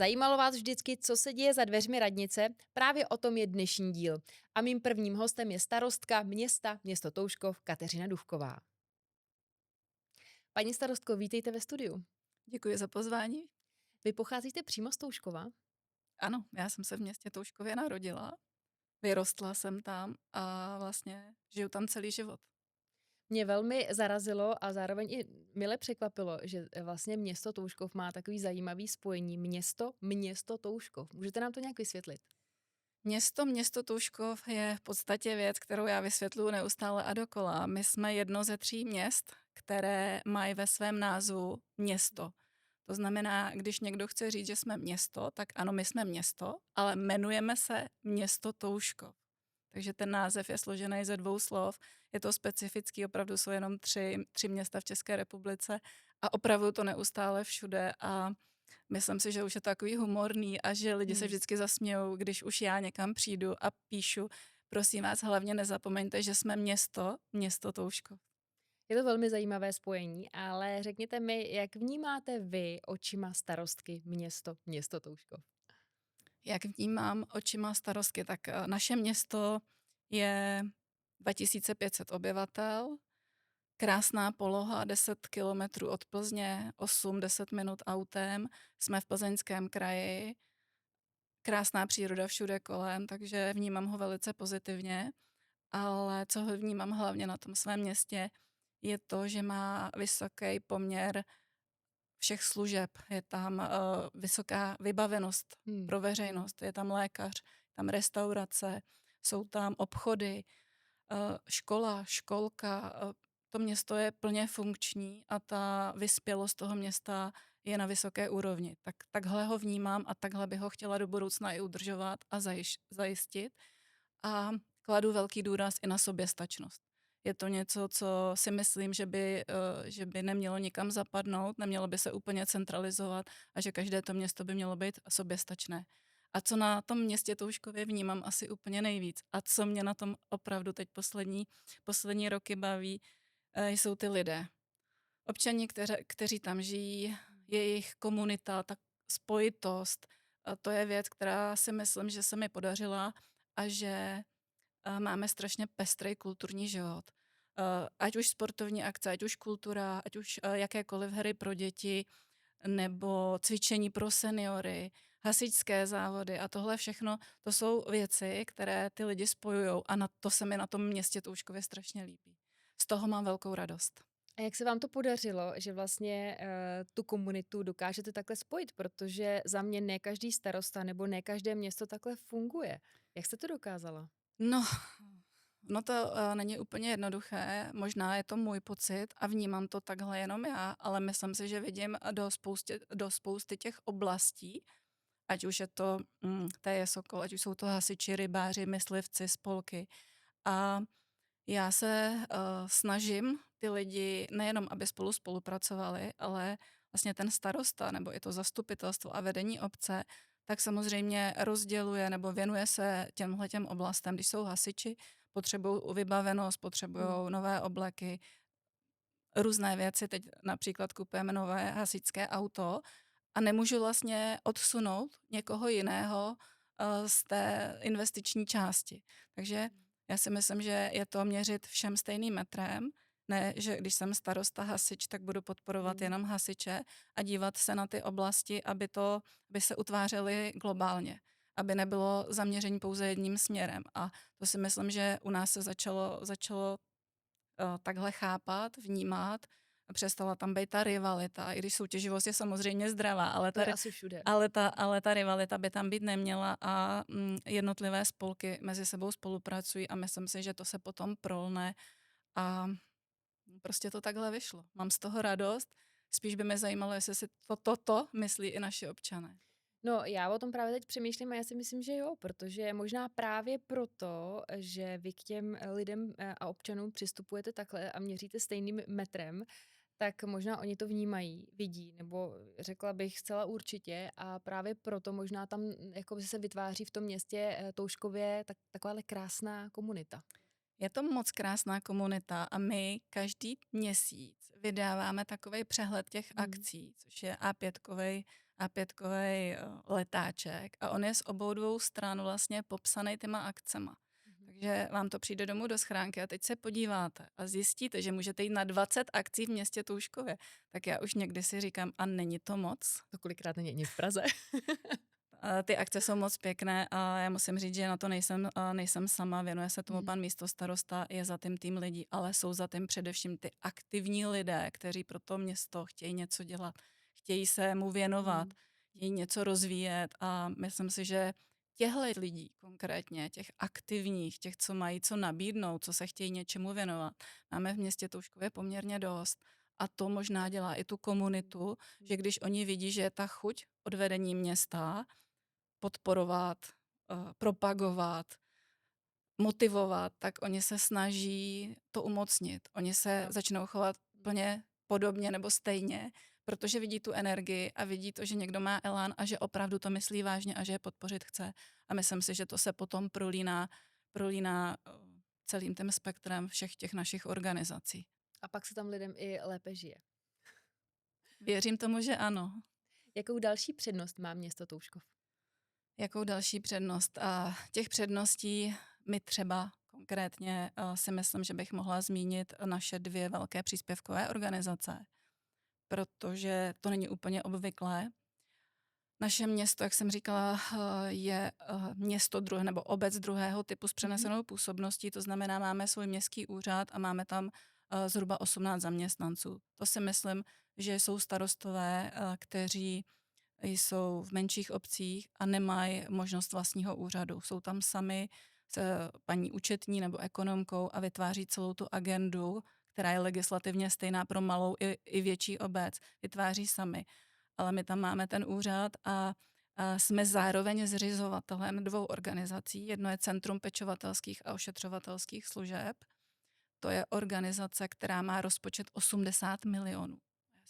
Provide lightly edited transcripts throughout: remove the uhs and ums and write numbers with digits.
Zajímalo vás vždycky, co se děje za dveřmi radnice? Právě o tom je dnešní díl. A mým prvním hostem je starostka město Touškov, Kateřina Dufková. Paní starostko, vítejte ve studiu. Děkuji za pozvání. Vy pocházíte přímo z Touškova? Ano, já jsem se v městě Touškově narodila, vyrostla jsem tam a vlastně žiju tam celý život. Mě velmi zarazilo a zároveň i mile překvapilo, že vlastně město Touškov má takový zajímavý spojení město Touškov. Můžete nám to nějak vysvětlit? Město Touškov je v podstatě věc, kterou já vysvětluji neustále a dokola. My jsme jedno ze 3 měst, které mají ve svém názvu město. To znamená, když někdo chce říct, že jsme město, tak ano, my jsme město, ale jmenujeme se město Touškov. Takže ten název je složený ze 2 slov. Je to specifický, opravdu jsou jenom 3 města v České republice a opravdu to neustále všude a myslím si, že už je to takový humorný a že lidi se Hmm. vždycky zasmějou, když už já někam přijdu a píšu, prosím vás, hlavně nezapomeňte, že jsme město Touškov. Je to velmi zajímavé spojení, ale řekněte mi, jak vnímáte vy očima starostky město Touškov? Jak vnímám očima starostky, tak naše město je 2500 obyvatel, krásná poloha, 10 kilometrů od Plzně, 8-10 minut autem, jsme v Plzeňském kraji, krásná příroda všude kolem, takže vnímám ho velice pozitivně, ale co ho vnímám hlavně na tom svém městě, je to, že má vysoký poměr všech služeb. Je tam vysoká vybavenost Hmm. pro veřejnost, je tam lékař, tam restaurace, jsou tam obchody, škola, školka. To město je plně funkční a ta vyspělost toho města je na vysoké úrovni. Takhle ho vnímám a takhle bych ho chtěla do budoucna i udržovat a zajistit. A kladu velký důraz i na soběstačnost. Je to něco, co si myslím, že by nemělo nikam zapadnout, nemělo by se úplně centralizovat a že každé to město by mělo být soběstačné. A co na tom městě Touškově vnímám asi úplně nejvíc a co mě na tom opravdu teď poslední roky baví, jsou ty lidé. Občani, kteří tam žijí, jejich komunita, ta spojitost, to je věc, která si myslím, že se mi podařila a že máme strašně pestrý kulturní život. Ať už sportovní akce, ať už kultura, ať už jakékoliv hry pro děti, nebo cvičení pro seniory, hasičské závody a tohle všechno, to jsou věci, které ty lidi spojují a na to se mi na tom městě Touškově strašně líbí. Z toho mám velkou radost. A jak se vám to podařilo, že vlastně tu komunitu dokážete takhle spojit? Protože za mě ne každý starosta nebo ne každé město takhle funguje. Jak jste to dokázala? No, no to není úplně jednoduché, možná je to můj pocit a vnímám to takhle jenom já, ale myslím si, že vidím do spousty těch oblastí, ať už je to TJ Sokol, ať už jsou to hasiči, rybáři, myslivci, spolky. A já se snažím ty lidi nejenom, aby spolupracovali, ale vlastně ten starosta nebo i to zastupitelstvo a vedení obce, tak samozřejmě rozděluje nebo věnuje se těmhletěm oblastem. Když jsou hasiči, potřebují vybavenost, potřebují Hmm. nové obleky, různé věci. Teď například kupujeme nové hasičské auto a nemůžu vlastně odsunout někoho jiného z té investiční části. Takže já si myslím, že je to měřit všem stejným metrem, ne, že když jsem starosta hasič, tak budu podporovat Hmm. jenom hasiče a dívat se na ty oblasti, aby se utvářely globálně, aby nebylo zaměření pouze jedním směrem. A to si myslím, že u nás se začalo takhle chápat, vnímat. Přestala tam být ta rivalita, i když soutěživost je samozřejmě zdravá, To je asi všude. ale ta rivalita by tam být neměla a jednotlivé spolky mezi sebou spolupracují a myslím si, že to se potom prolne a prostě to takhle vyšlo. Mám z toho radost, spíš by mě zajímalo, jestli si toto myslí i naši občané. No, já o tom právě teď přemýšlím a já si myslím, že jo, protože možná právě proto, že vy k těm lidem a občanům přistupujete takhle a měříte stejným metrem, tak možná oni to vnímají, vidí, nebo řekla bych zcela určitě a právě proto možná tam jako se vytváří v tom městě Touškově takováhle krásná komunita. Je to moc krásná komunita a my každý měsíc vydáváme takový přehled těch Hmm. akcí, což je A5 a pětkový letáček a on je z obou dvou stran vlastně popsaný těma akcema. Mhm. Takže vám to přijde domů do schránky a teď se podíváte a zjistíte, že můžete jít na 20 akcí v městě Toužkově. Tak já už někdy si říkám, a není to moc? To kolikrát není ani v Praze. Ty akce jsou moc pěkné a já musím říct, že na to nejsem sama, věnuje se tomu Mhm. pan místostarosta, je za tím tým lidí, ale jsou za tím především ty aktivní lidé, kteří pro to město chtějí něco dělat, chtějí se mu věnovat, Mhm. chtějí něco rozvíjet a myslím si, že těchto lidí konkrétně, těch aktivních, těch, co mají co nabídnout, co se chtějí něčemu věnovat, máme v městě Toužkově poměrně dost. A to možná dělá i tu komunitu, že když oni vidí, že je ta chuť od vedení města podporovat, propagovat, motivovat, tak oni se snaží to umocnit. Oni se Jo. začnou chovat plně podobně nebo stejně, protože vidí tu energii a vidí to, že někdo má elán a že opravdu to myslí vážně a že je podpořit chce. A myslím si, že to se potom prolíná celým tím spektrem všech těch našich organizací. A pak se tam lidem i lépe žije. Věřím tomu, že ano. Jakou další přednost má město Toužkov? Jakou další přednost? A těch předností my třeba konkrétně si myslím, že bych mohla zmínit naše 2 velké příspěvkové organizace, protože to není úplně obvyklé. Naše město, jak jsem říkala, je město druhé nebo obec druhého typu s Mhm. přenesenou působností, to znamená, máme svůj městský úřad a máme tam zhruba 18 zaměstnanců. To si myslím, že jsou starostové, kteří jsou v menších obcích a nemají možnost vlastního úřadu. Jsou tam sami s paní účetní nebo ekonomkou a vytváří celou tu agendu, která je legislativně stejná pro malou i větší obec. Vytváří sami. Ale my tam máme ten úřad a jsme zároveň zřizovatelem 2 organizací. Jedno je Centrum pečovatelských a ošetřovatelských služeb. To je organizace, která má rozpočet 80 milionů.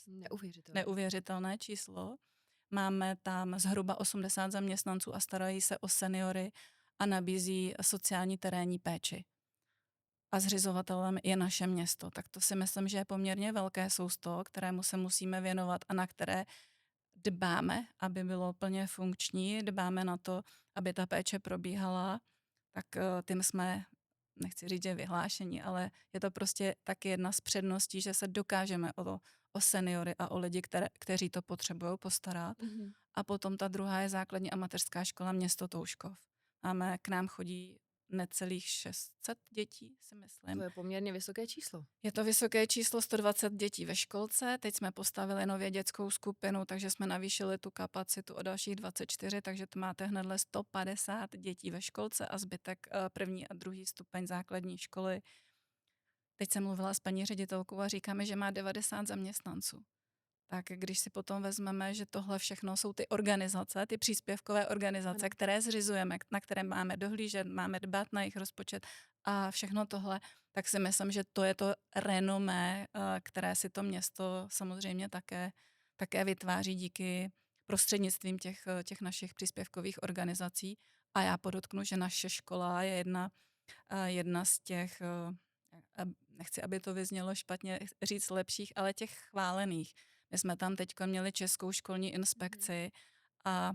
Neuvěřitelné. Neuvěřitelné číslo. Máme tam zhruba 80 zaměstnanců a starají se o seniory a nabízí sociální terénní péči. A zřizovatelem je naše město. Tak to si myslím, že je poměrně velké sousto, kterému se musíme věnovat a na které dbáme, aby bylo plně funkční, dbáme na to, aby ta péče probíhala, tak tím jsme, nechci říct, že vyhlášení, ale je to prostě taky jedna z předností, že se dokážeme o seniory a o lidi, kteří to potřebují postarat. Mhm. A potom ta druhá je základní a mateřská škola město Toužkov. K nám chodí necelých 600 dětí, si myslím. To je poměrně vysoké číslo. Je to vysoké číslo, 120 dětí ve školce, teď jsme postavili nově dětskou skupinu, takže jsme navýšili tu kapacitu o dalších 24, takže to máte hnedle 150 dětí ve školce a zbytek první a druhý stupeň základní školy. Teď jsem mluvila s paní ředitelkou a říkáme, že má 90 zaměstnanců. Tak když si potom vezmeme, že tohle všechno jsou ty organizace, ty příspěvkové organizace, Ano. které zřizujeme, na které máme dohlížet, máme dbát na jejich rozpočet a všechno tohle, tak si myslím, že to je to renomé, které si to město samozřejmě také vytváří díky prostřednictvím těch našich příspěvkových organizací. A já podotknu, že naše škola je jedna z těch, nechci, aby to vyznělo špatně říct lepších, ale těch chválených. My jsme tam teď měli Českou školní inspekci a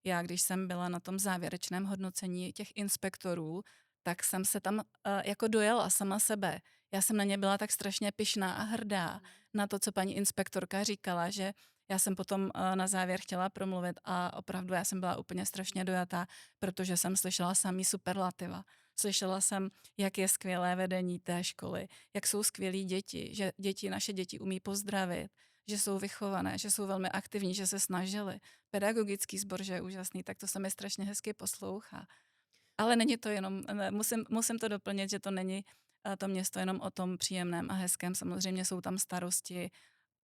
já, když jsem byla na tom závěrečném hodnocení těch inspektorů, tak jsem se tam jako dojela sama sebe. Já jsem na ně byla tak strašně pyšná a hrdá na to, co paní inspektorka říkala, že já jsem potom na závěr chtěla promluvit a opravdu já jsem byla úplně strašně dojatá, protože jsem slyšela samý superlativa. Slyšela jsem, jak je skvělé vedení té školy, jak jsou skvělí děti, že naše děti umí pozdravit, že jsou vychované, že jsou velmi aktivní, že se snažili. Pedagogický sbor, že je úžasný, tak to se mi strašně hezky poslouchá. Ale není to jenom, musím to doplnit, že to není to město jenom o tom příjemném a hezkém. Samozřejmě jsou tam starosti,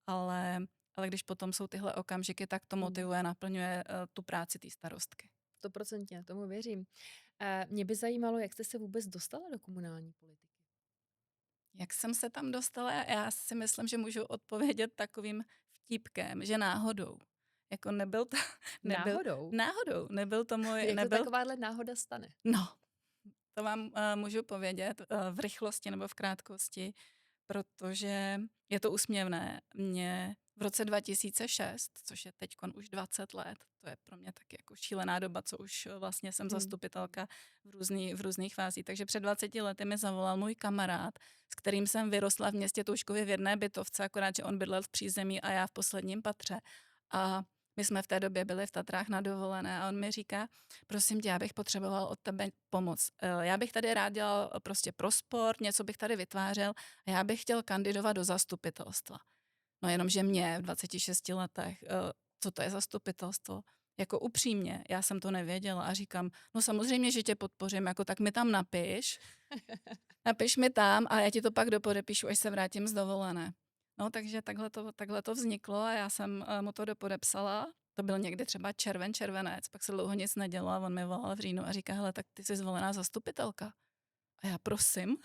ale když potom jsou tyhle okamžiky, tak to motivuje, naplňuje tu práci té starostky. 100%, tomu věřím. Mě by zajímalo, jak jste se vůbec dostala do komunální politiky. Jak jsem se tam dostala? Já si myslím, že můžu odpovědět takovým vtípkem, že náhodou. Jako Náhodou? nebyl to můj, Jak to takováhle náhoda stane? no, to vám můžu povědět v rychlosti nebo v krátkosti, protože je to úsměvné. Mě v roce 2006, což je teďkon už 20 let, to je pro mě taky jako šílená doba, co už vlastně jsem Mhm. zastupitelka v různých fázích. Takže před 20 lety mi zavolal můj kamarád, s kterým jsem vyrostla v městě Touškově v jedné bytovce, akorát, že on bydlel v přízemí a já v posledním patře. A my jsme v té době byli v Tatrách na dovolené a on mi říká, prosím tě, já bych potřeboval od tebe pomoc. Já bych tady rád dělal prostě pro sport, něco bych tady vytvářel a já bych chtěl kandidovat do zastupitelstva. No jenomže mě v 26 letech, co to je zastupitelstvo? Jako upřímně, já jsem to nevěděla a říkám, no samozřejmě, že tě podpořím, jako tak mi tam napiš mi tam a já ti to pak dopodepíšu, až se vrátím z dovolené. No takže takhle to vzniklo a já jsem mu to dopodepsala. To byl někdy třeba červenec, pak se dlouho nic nedělo a on mi volal v říjnu a říká, hele, tak ty jsi zvolená zastupitelka. A já prosím,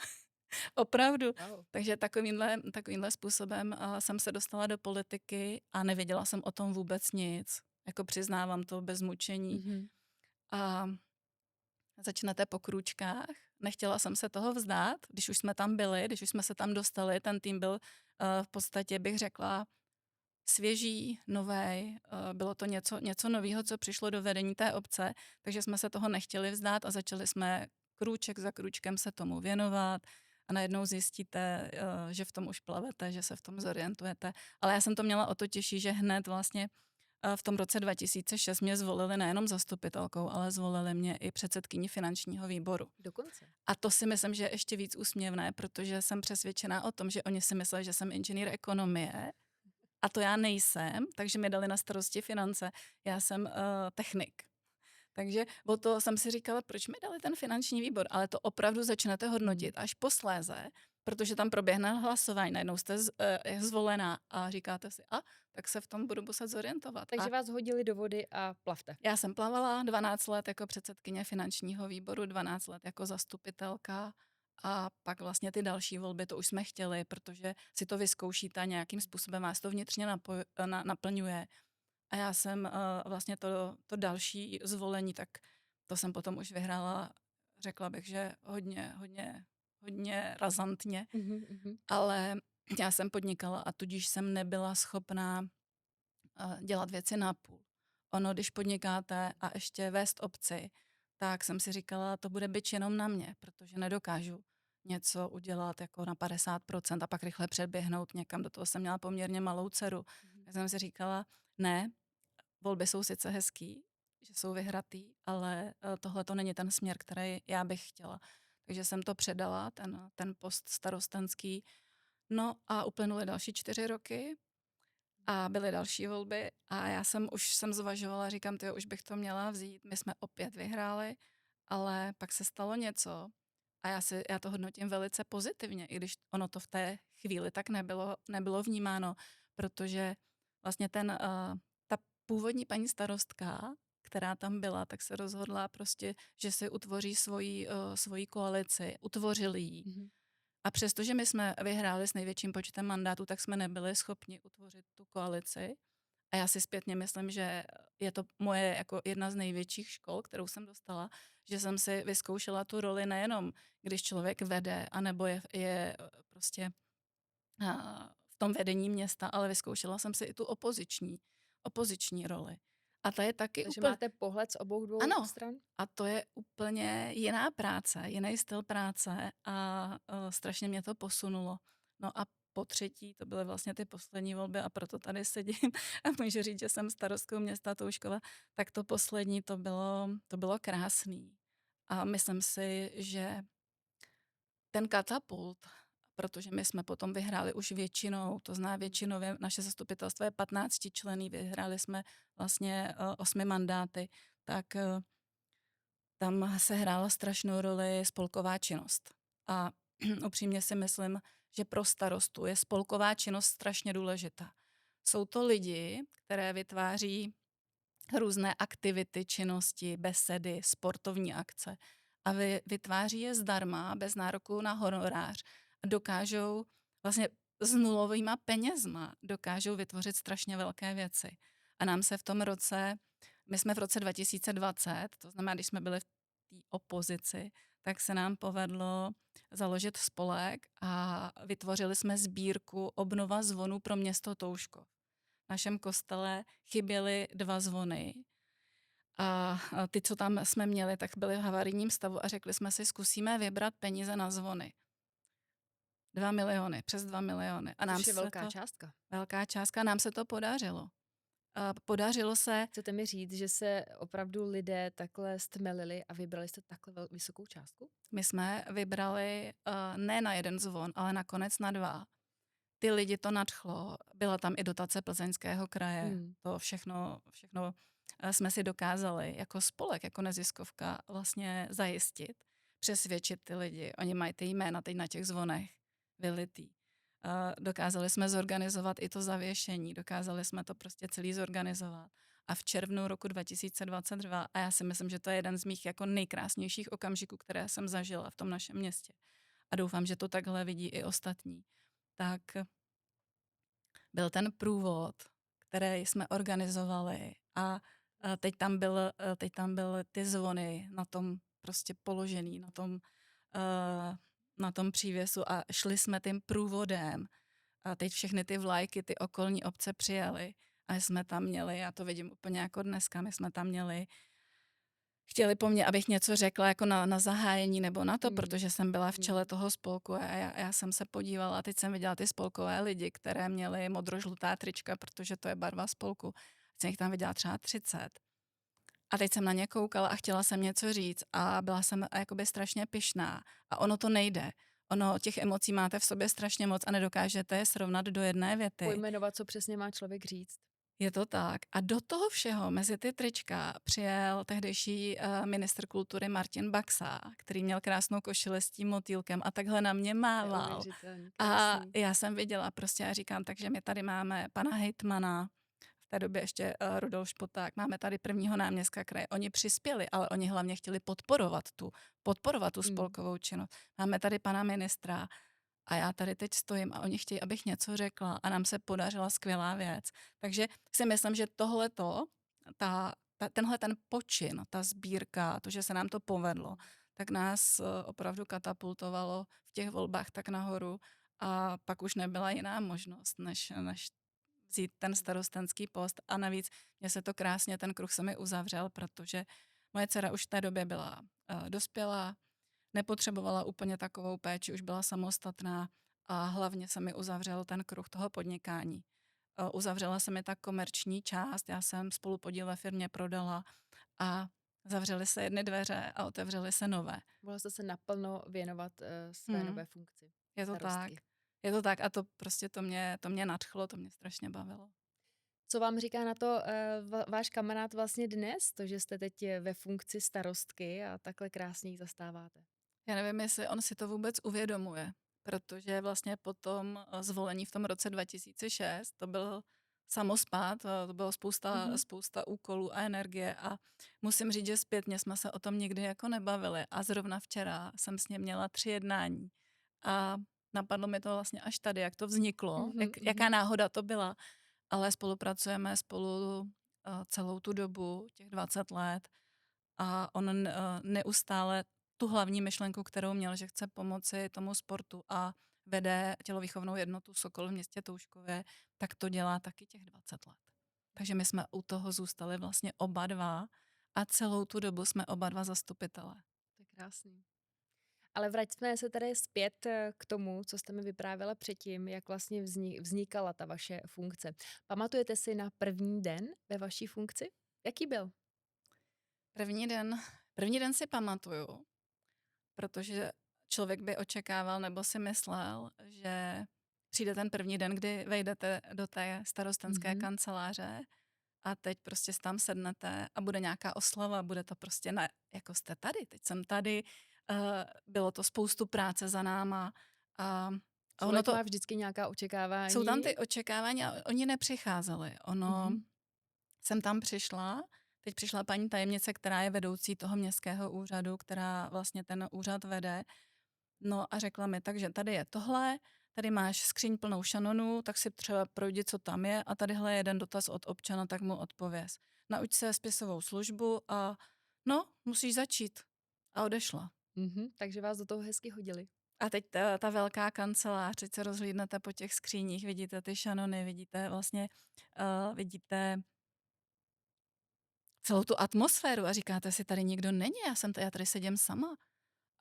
opravdu. Wow. Takže takovýmhle způsobem jsem se dostala do politiky a nevěděla jsem o tom vůbec nic. Jako přiznávám to bez mučení. Mhm. A začnete po krůčkách. Nechtěla jsem se toho vzdát, když už jsme tam byli, když už jsme se tam dostali, ten tým byl v podstatě, bych řekla, svěží, novej, bylo to něco nového, co přišlo do vedení té obce, takže jsme se toho nechtěli vzdát a začali jsme krůček za krůčkem se tomu věnovat a najednou zjistíte, že v tom už plavete, že se v tom zorientujete. Ale já jsem to měla o to těžší, že hned vlastně v tom roce 2006 mě zvolili nejenom zastupitelkou, ale zvolili mě i předsedkyní finančního výboru. Dokonce. A to si myslím, že je ještě víc úsměvné, protože jsem přesvědčená o tom, že oni si mysleli, že jsem inženýr ekonomie a to já nejsem, takže mi dali na starosti finance. Já jsem technik. Takže o to jsem si říkala, proč mi dali ten finanční výbor, ale to opravdu začnete hodnotit až posléze, protože tam proběhne hlasování, najednou jste zvolená a říkáte si, tak se v tom budu muset zorientovat. A Takže vás hodili do vody a plavte. já jsem plavala 12 let jako předsedkyně finančního výboru, 12 let jako zastupitelka a pak vlastně ty další volby, to už jsme chtěli, protože si to vyzkoušíte a nějakým způsobem vás to vnitřně naplňuje. A já jsem vlastně to další zvolení, tak to jsem potom už vyhrála, řekla bych, že hodně razantně, Mhm, mhm. ale já jsem podnikala a tudíž jsem nebyla schopná dělat věci napůl. Ono, když podnikáte a ještě vést obci, tak jsem si říkala, to bude byč jenom na mě, protože nedokážu něco udělat jako na 50% a pak rychle předběhnout někam. Do toho jsem měla poměrně malou dceru. Mhm. Tak jsem si říkala, ne, volby jsou sice hezký, že jsou vyhratý, ale tohle to není ten směr, který já bych chtěla. Takže jsem to předala, ten post starostenský. No a uplynuly další 4 roky a byly další volby a já jsem zvažovala, říkám, tyjo, už bych to měla vzít. My jsme opět vyhráli, ale pak se stalo něco a já to hodnotím velice pozitivně, i když ono to v té chvíli tak nebylo vnímáno, protože vlastně ta původní paní starostka, která tam byla, tak se rozhodla prostě, že si utvoří svoji koalici, utvořili ji. Mhm. A přestože my jsme vyhráli s největším počtem mandátů, tak jsme nebyli schopni utvořit tu koalici. A já si zpětně myslím, že je to moje jako jedna z největších škol, kterou jsem dostala, že jsem si vyzkoušela tu roli nejenom, když člověk vede, anebo je prostě v tom vedení města, ale vyzkoušela jsem si i tu opoziční roli. A ta je taky Takže úplně... máte pohled z obou dvou Ano, stran? a to je úplně jiná práce, jiný styl práce a strašně mě to posunulo. No a po třetí, to byly vlastně ty poslední volby a proto tady sedím a můžu říct, že jsem starostkou města Touškova, tak to poslední, to bylo krásný. A myslím si, že ten katapult, protože my jsme potom vyhráli už většinou, to zná většinově, naše zastupitelstvo je 15 členů, vyhráli jsme vlastně 8 mandáty, tak tam se hrála strašnou roli spolková činnost. A upřímně si myslím, že pro starostu je spolková činnost strašně důležitá. Jsou to lidi, které vytváří různé aktivity, činnosti, besedy, sportovní akce a vytváří je zdarma, bez nároku na honorář. A dokážou vlastně s nulovýma penězma dokážou vytvořit strašně velké věci. A nám se v tom roce, my jsme v roce 2020, to znamená, když jsme byli v té opozici, tak se nám povedlo založit spolek a vytvořili jsme sbírku Obnova zvonů pro město Touškov. v našem kostele chyběly 2 zvony a ty, co tam jsme měli, tak byly v havarijním stavu a řekli jsme si, zkusíme vybrat peníze na zvony. 2 miliony, přes 2 miliony. A nám Což je se velká to částka. velká částka, nám se to podařilo. A podařilo se, Chcete mi říct, že se opravdu lidé takhle stmelili a vybrali jste takhle vysokou částku? my jsme vybrali ne na 1 zvon, ale nakonec na 2. Ty lidi to nadchlo. Byla tam i dotace Plzeňského kraje. Hmm. To všechno jsme si dokázali jako spolek, jako neziskovka vlastně zajistit, přesvědčit ty lidi. Oni mají ty jména teď na těch zvonech vylitý. Dokázali jsme zorganizovat i to zavěšení, dokázali jsme to prostě celý zorganizovat. A v červnu roku 2022, a já si myslím, že to je jeden z mých jako nejkrásnějších okamžiků, které jsem zažila v tom našem městě. A doufám, že to takhle vidí i ostatní. Tak byl ten průvod, který jsme organizovali a teď tam byly ty zvony na tom prostě položený, na tom přívěsu a šli jsme tím průvodem a teď všechny ty vlajky, ty okolní obce přijaly a jsme tam měli, já to vidím úplně jako dneska, my jsme tam měli, chtěli po mně, abych něco řekla jako na zahájení nebo na to, Hmm. protože jsem byla v čele Hmm. toho spolku a já jsem se podívala a teď jsem viděla ty spolkové lidi, které měli modrožlutá trička, protože to je barva spolku. Teď jsem jich tam viděla třeba 30. A teď jsem na ně koukala a chtěla jsem něco říct a byla jsem jakoby strašně pyšná. A ono to nejde. Ono těch emocí máte v sobě strašně moc a nedokážete je srovnat do jedné věty. Pojmenovat, co přesně má člověk říct. Je to tak. A do toho všeho mezi ty trička přijel tehdejší ministr kultury Martin Baxa, který měl krásnou košili s tím motýlkem a takhle na mě mával. Neuvěřitelný, A krásný. já jsem viděla prostě a říkám, takže my tady máme pana hejtmana, v té době ještě Rudolf Špoták, máme tady prvního náměstka kraje. Oni přispěli, ale oni hlavně chtěli podporovat tu Hmm. spolkovou činnost. Máme tady pana ministra a já tady teď stojím a oni chtějí, abych něco řekla a nám se podařila skvělá věc. Takže si myslím, že tohleto, tenhle ten počin, ta sbírka, to, že se nám to povedlo, tak nás opravdu katapultovalo v těch volbách tak nahoru a pak už nebyla jiná možnost, než vzít ten starostenský post a navíc mně se to krásně, ten kruh se mi uzavřel, protože moje dcera už v té době byla dospělá, nepotřebovala úplně takovou péči, už byla samostatná a hlavně se mi uzavřel ten kruh toho podnikání. Uzavřela se mi ta komerční část, já jsem spolupodíl ve firmě prodala a zavřely se jedny dveře a otevřely se nové. Mohla jste se naplno věnovat své nové funkci. Je to tak. Starostky. Je to tak a to prostě to mě nadchlo, to mě strašně bavilo. Co vám říká na to váš kamarád vlastně dnes, to, že jste teď ve funkci starostky a takhle krásně ji zastáváte? Já nevím, jestli on si to vůbec uvědomuje, protože vlastně po tom zvolení v tom roce 2006 to byl samospád, to bylo spousta úkolů a energie a musím říct, že zpětně jsme se o tom nikdy jako nebavili a zrovna včera jsem s ním měla 3 jednání a napadlo mi to vlastně až tady, jak to vzniklo, jaká náhoda to byla, ale spolupracujeme spolu celou tu dobu, těch 20 let a on neustále tu hlavní myšlenku, kterou měl, že chce pomoci tomu sportu a vede tělovýchovnou jednotu Sokol v městě Touškově, tak to dělá taky těch 20 let. Takže my jsme u toho zůstali vlastně oba dva a celou tu dobu jsme oba dva zastupitelé. To je krásný. Ale vraťme se tady zpět k tomu, co jste mi vyprávěla předtím, jak vlastně vznikala ta vaše funkce. Pamatujete si na první den ve vaší funkci? Jaký byl? První den si pamatuju, protože člověk by očekával nebo si myslel, že přijde ten první den, kdy vejdete do té starostenské kanceláře a teď prostě tam sednete a bude nějaká oslava, bude to prostě jako jste tady, teď jsem tady, bylo to spoustu práce za náma a Člověk má vždycky nějaká očekávání. Jsou tam ty očekávání a oni nepřicházeli. Jsem tam přišla, teď přišla paní tajemnice, která je vedoucí toho městského úřadu, která vlastně ten úřad vede. No a řekla mi, takže tady je tohle, tady máš skříň plnou šanonů, tak si třeba projdi, co tam je a tadyhle je jeden dotaz od občana, tak mu odpověz. Nauč se spisovou službu a musíš začít. A odešla. Takže vás do toho hezky hodili. A teď ta velká kancelář, teď se rozhlídnete po těch skříních, vidíte ty šanony, vidíte vlastně, vidíte celou tu atmosféru a říkáte si: "Tady nikdo není, já tady sedím sama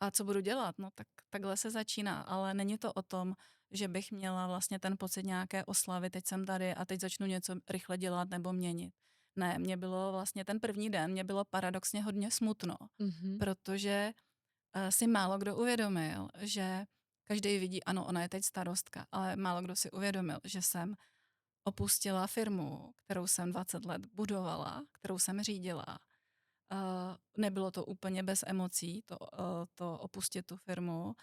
a co budu dělat?" No tak takhle se začíná, ale není to o tom, že bych měla vlastně ten pocit nějaké oslavy, teď jsem tady a teď začnu něco rychle dělat nebo měnit. Ne, mě bylo vlastně ten první den, mě bylo paradoxně hodně smutno, Mhm. protože, si málo kdo uvědomil, že každý vidí, ano, ona je teď starostka, ale málo kdo si uvědomil, že jsem opustila firmu, kterou jsem 20 let budovala, kterou jsem řídila. Nebylo to úplně bez emocí, to opustit tu firmu.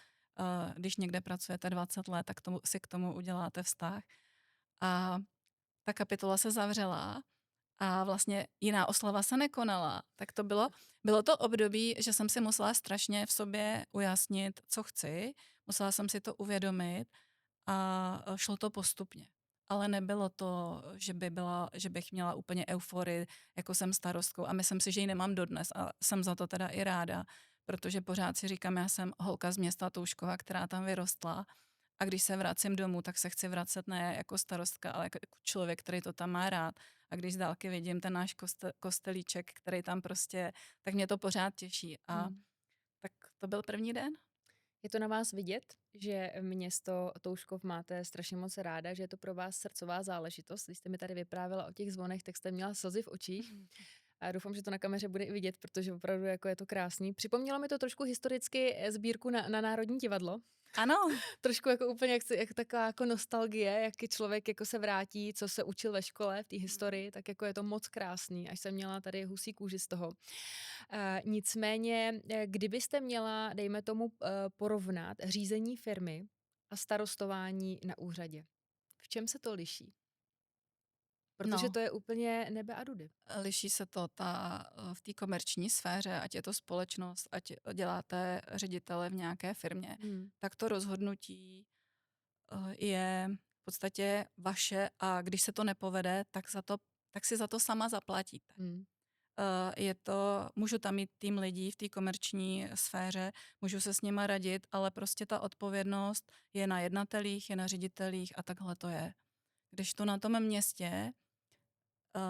Když někde pracujete 20 let, tak si k tomu uděláte vztah. A ta kapitola se zavřela a vlastně jiná oslava se nekonala. Tak bylo to období, že jsem si musela strašně v sobě ujasnit, co chci. Musela jsem si to uvědomit a šlo to postupně. Ale nebylo to, že bych měla úplně euforii, jako jsem starostkou a myslím si, že ji nemám dodnes a jsem za to teda i ráda, protože pořád si říkám, já jsem holka z města Touškova, která tam vyrostla a když se vracím domů, tak se chci vracet ne jako starostka, ale jako člověk, který to tam má rád. A když z dálky vidím ten náš kostelíček, který tam prostě, tak mě to pořád těší. A Mm. tak to byl první den. Je to na vás vidět, že město Touškov máte strašně moc ráda, že je to pro vás srdcová záležitost. Když jste mi tady vyprávěla o těch zvonech, tak jste měla slzy v očích. A doufám, že to na kameře bude i vidět, protože opravdu jako je to krásný. Připomnělo mi to trošku historicky sbírku na Národní divadlo. Ano, Trošku jako úplně jak taková jako nostalgie, jak je člověk jako se vrátí, co se učil ve škole v té historii, tak jako je to moc krásný, až jsem měla tady husí kůži z toho. Nicméně, kdybyste měla, dejme tomu, porovnat řízení firmy a starostování na úřadě, v čem se to liší? Protože no. to je úplně nebe a dudy. Liší se to v té komerční sféře, ať je to společnost, ať děláte ředitele v nějaké firmě, Hmm. tak to rozhodnutí je v podstatě vaše a když se to nepovede, tak si za to sama zaplatíte. Hmm. Můžu tam mít tým lidí v té komerční sféře, můžu se s nima radit, ale prostě ta odpovědnost je na jednatelích, je na ředitelích a takhle to je. Když to na tom městě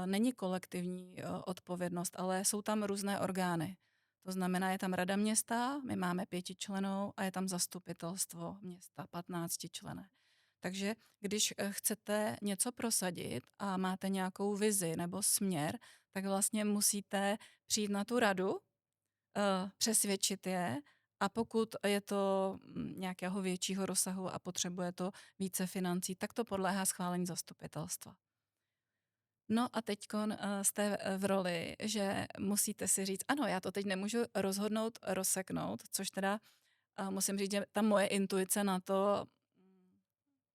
není kolektivní odpovědnost, ale jsou tam různé orgány. To znamená, je tam rada města, my máme 5člennou a je tam zastupitelstvo města 15členné. Takže když chcete něco prosadit a máte nějakou vizi nebo směr, tak vlastně musíte přijít na tu radu, přesvědčit je a pokud je to nějakého většího rozsahu a potřebuje to více financí, tak to podléhá schválení zastupitelstva. No a teďkon jste v roli, že musíte si říct, ano, já to teď nemůžu rozhodnout, rozseknout, což teda musím říct, že ta moje intuice na to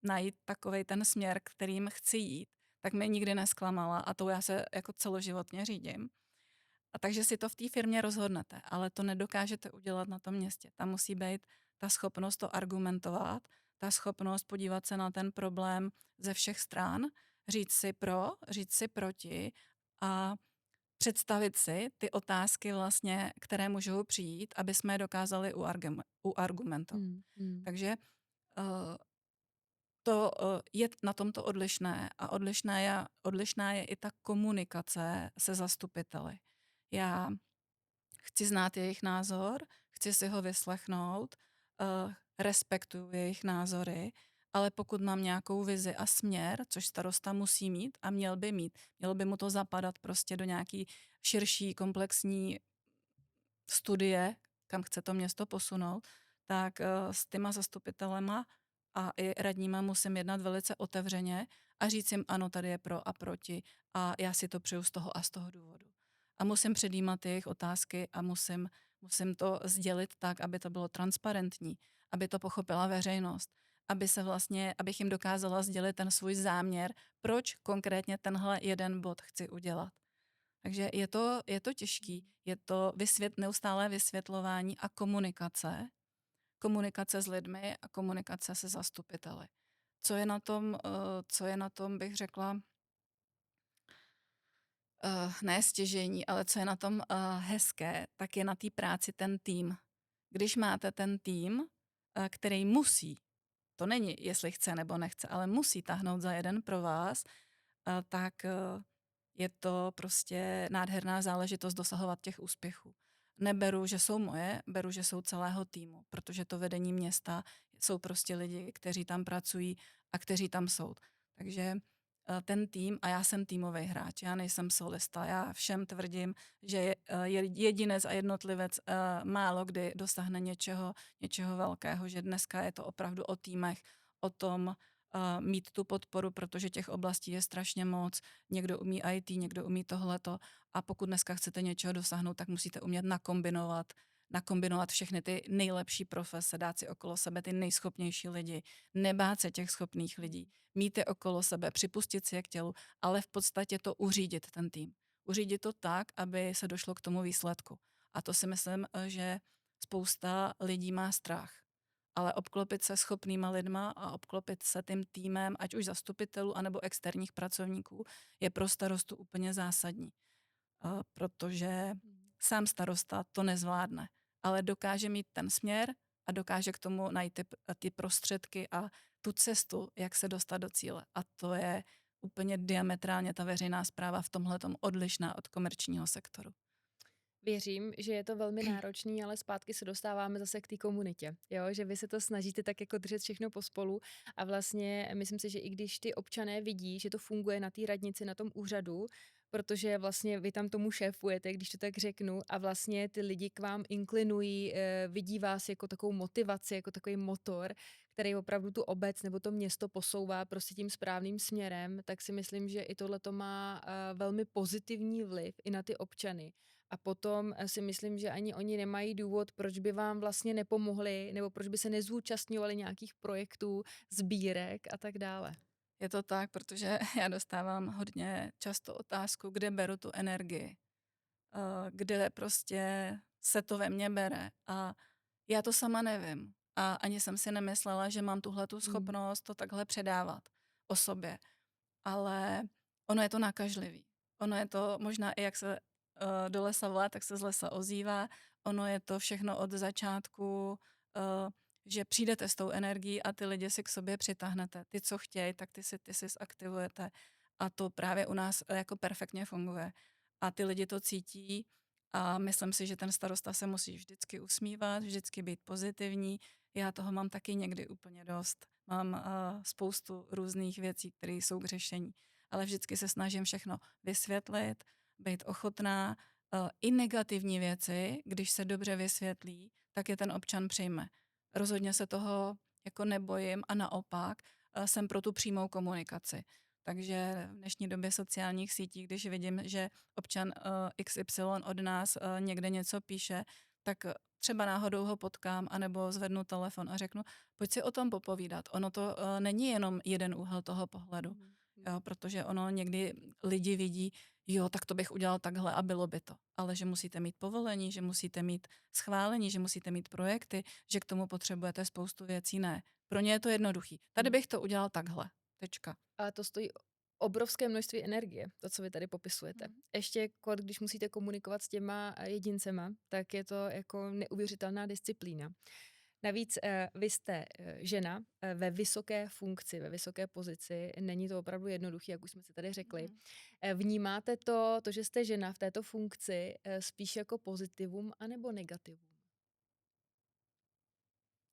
najít takovej ten směr, kterým chci jít, tak mě nikdy nesklamala a tou já se jako celoživotně řídím. A takže si to v té firmě rozhodnete, ale to nedokážete udělat na tom městě. Tam musí být ta schopnost to argumentovat, ta schopnost podívat se na ten problém ze všech stran, říct si pro, říct si proti a představit si ty otázky vlastně, které můžou přijít, aby jsme je dokázali uargumentovat. Hmm. Hmm. Takže to je na tomto odlišné a odlišná je i ta komunikace se zastupiteli. Já chci znát jejich názor, chci si ho vyslechnout, respektuju jejich názory, ale pokud mám nějakou vizi a směr, což starosta musí mít a měl by mu to zapadat prostě do nějaký širší komplexní studie, kam chce to město posunout, tak s těma zastupitelema a i radníma musím jednat velice otevřeně a říct jim, ano, tady je pro a proti a já si to přeju z toho a z toho důvodu. A musím předjímat jejich otázky a musím to sdělit tak, aby to bylo transparentní, aby to pochopila veřejnost, abych jim dokázala sdělit ten svůj záměr, proč konkrétně tenhle jeden bod chci udělat. Takže je to těžký, je to neustálé vysvětlování a komunikace s lidmi a komunikace se zastupiteli. Co je na tom, bych řekla, ne stěžejní, ale co je na tom hezké, tak je na té práci ten tým. Když máte ten tým, který musí, to není, jestli chce nebo nechce, ale musí táhnout za jeden pro vás, tak je to prostě nádherná záležitost dosahovat těch úspěchů. Neberu, že jsou moje, beru, že jsou celého týmu, protože to vedení města jsou prostě lidi, kteří tam pracují a kteří tam jsou. Takže ten tým, a já jsem týmový hráč, já nejsem solista, já všem tvrdím, že jedinec a jednotlivec málo kdy dosáhne něčeho velkého, že dneska je to opravdu o týmech, o tom mít tu podporu, protože těch oblastí je strašně moc. Někdo umí IT, někdo umí tohleto a pokud dneska chcete něčeho dosáhnout, tak musíte umět nakombinovat všechny ty nejlepší profese, dát si okolo sebe ty nejschopnější lidi, nebát se těch schopných lidí, mít je okolo sebe, připustit si je k tělu, ale v podstatě to uřídit ten tým. Uřídit to tak, aby se došlo k tomu výsledku. A to si myslím, že spousta lidí má strach. Ale obklopit se schopnýma lidma a obklopit se tím týmem, ať už zastupitelů, anebo externích pracovníků, je pro starostu úplně zásadní. Protože Mhm. sám starosta to nezvládne, ale dokáže mít ten směr a dokáže k tomu najít ty prostředky a tu cestu, jak se dostat do cíle. A to je úplně diametrálně ta veřejná správa v tomhletom odlišná od komerčního sektoru. Věřím, že je to velmi náročný, ale zpátky se dostáváme zase k té komunitě, jo? Že vy se to snažíte tak jako držet všechno pospolu a vlastně myslím si, že i když ty občané vidí, že to funguje na té radnici, na tom úřadu, protože vlastně vy tam tomu šéfujete, když to tak řeknu, a vlastně ty lidi k vám inklinují, vidí vás jako takovou motivaci, jako takový motor, který opravdu tu obec nebo to město posouvá prostě tím správným směrem, tak si myslím, že i tohle to má velmi pozitivní vliv i na ty občany. A potom si myslím, že ani oni nemají důvod, proč by vám vlastně nepomohli, nebo proč by se nezúčastňovali nějakých projektů, sbírek a tak dále. Je to tak, protože já dostávám hodně často otázku, kde beru tu energii, kde prostě se to ve mně bere. A já to sama nevím. A ani jsem si nemyslela, že mám tuhletu Mm. schopnost to takhle předávat o sobě. Ale ono je to nakažlivý. Ono je to možná i jak se do lesa volá, tak se z lesa ozývá. Ono je to všechno od začátku, že přijdete s tou energií a ty lidi si k sobě přitáhnete. Ty, co chtějí, tak ty si zaktivujete. A to právě u nás jako perfektně funguje. A ty lidi to cítí a myslím si, že ten starosta se musí vždycky usmívat, vždycky být pozitivní. Já toho mám taky někdy úplně dost. Mám spoustu různých věcí, které jsou k řešení. Ale vždycky se snažím všechno vysvětlit, být ochotná. I negativní věci, když se dobře vysvětlí, tak je ten občan přijme. Rozhodně se toho jako nebojím a naopak jsem pro tu přímou komunikaci. Takže v dnešní době sociálních sítí, když vidím, že občan XY od nás někde něco píše, tak třeba náhodou ho potkám, anebo zvednu telefon a řeknu, pojď si o tom popovídat. Ono to není jenom jeden úhel toho pohledu, Mhm. jo, protože ono někdy lidi vidí, jo, tak to bych udělal takhle a bylo by to. Ale že musíte mít povolení, že musíte mít schválení, že musíte mít projekty, že k tomu potřebujete spoustu věcí, ne. Pro ně je to jednoduchý. Tady Mhm. bych to udělal takhle. Tečka. Ale to stojí obrovské množství energie, to, co vy tady popisujete. Mhm. Ještě když musíte komunikovat s těma jedincema, tak je to jako neuvěřitelná disciplína. Navíc vy jste žena ve vysoké funkci, ve vysoké pozici. Není to opravdu jednoduché, jak už jsme si tady řekli. Mhm. Vnímáte to, že jste žena v této funkci, spíš jako pozitivum anebo negativum?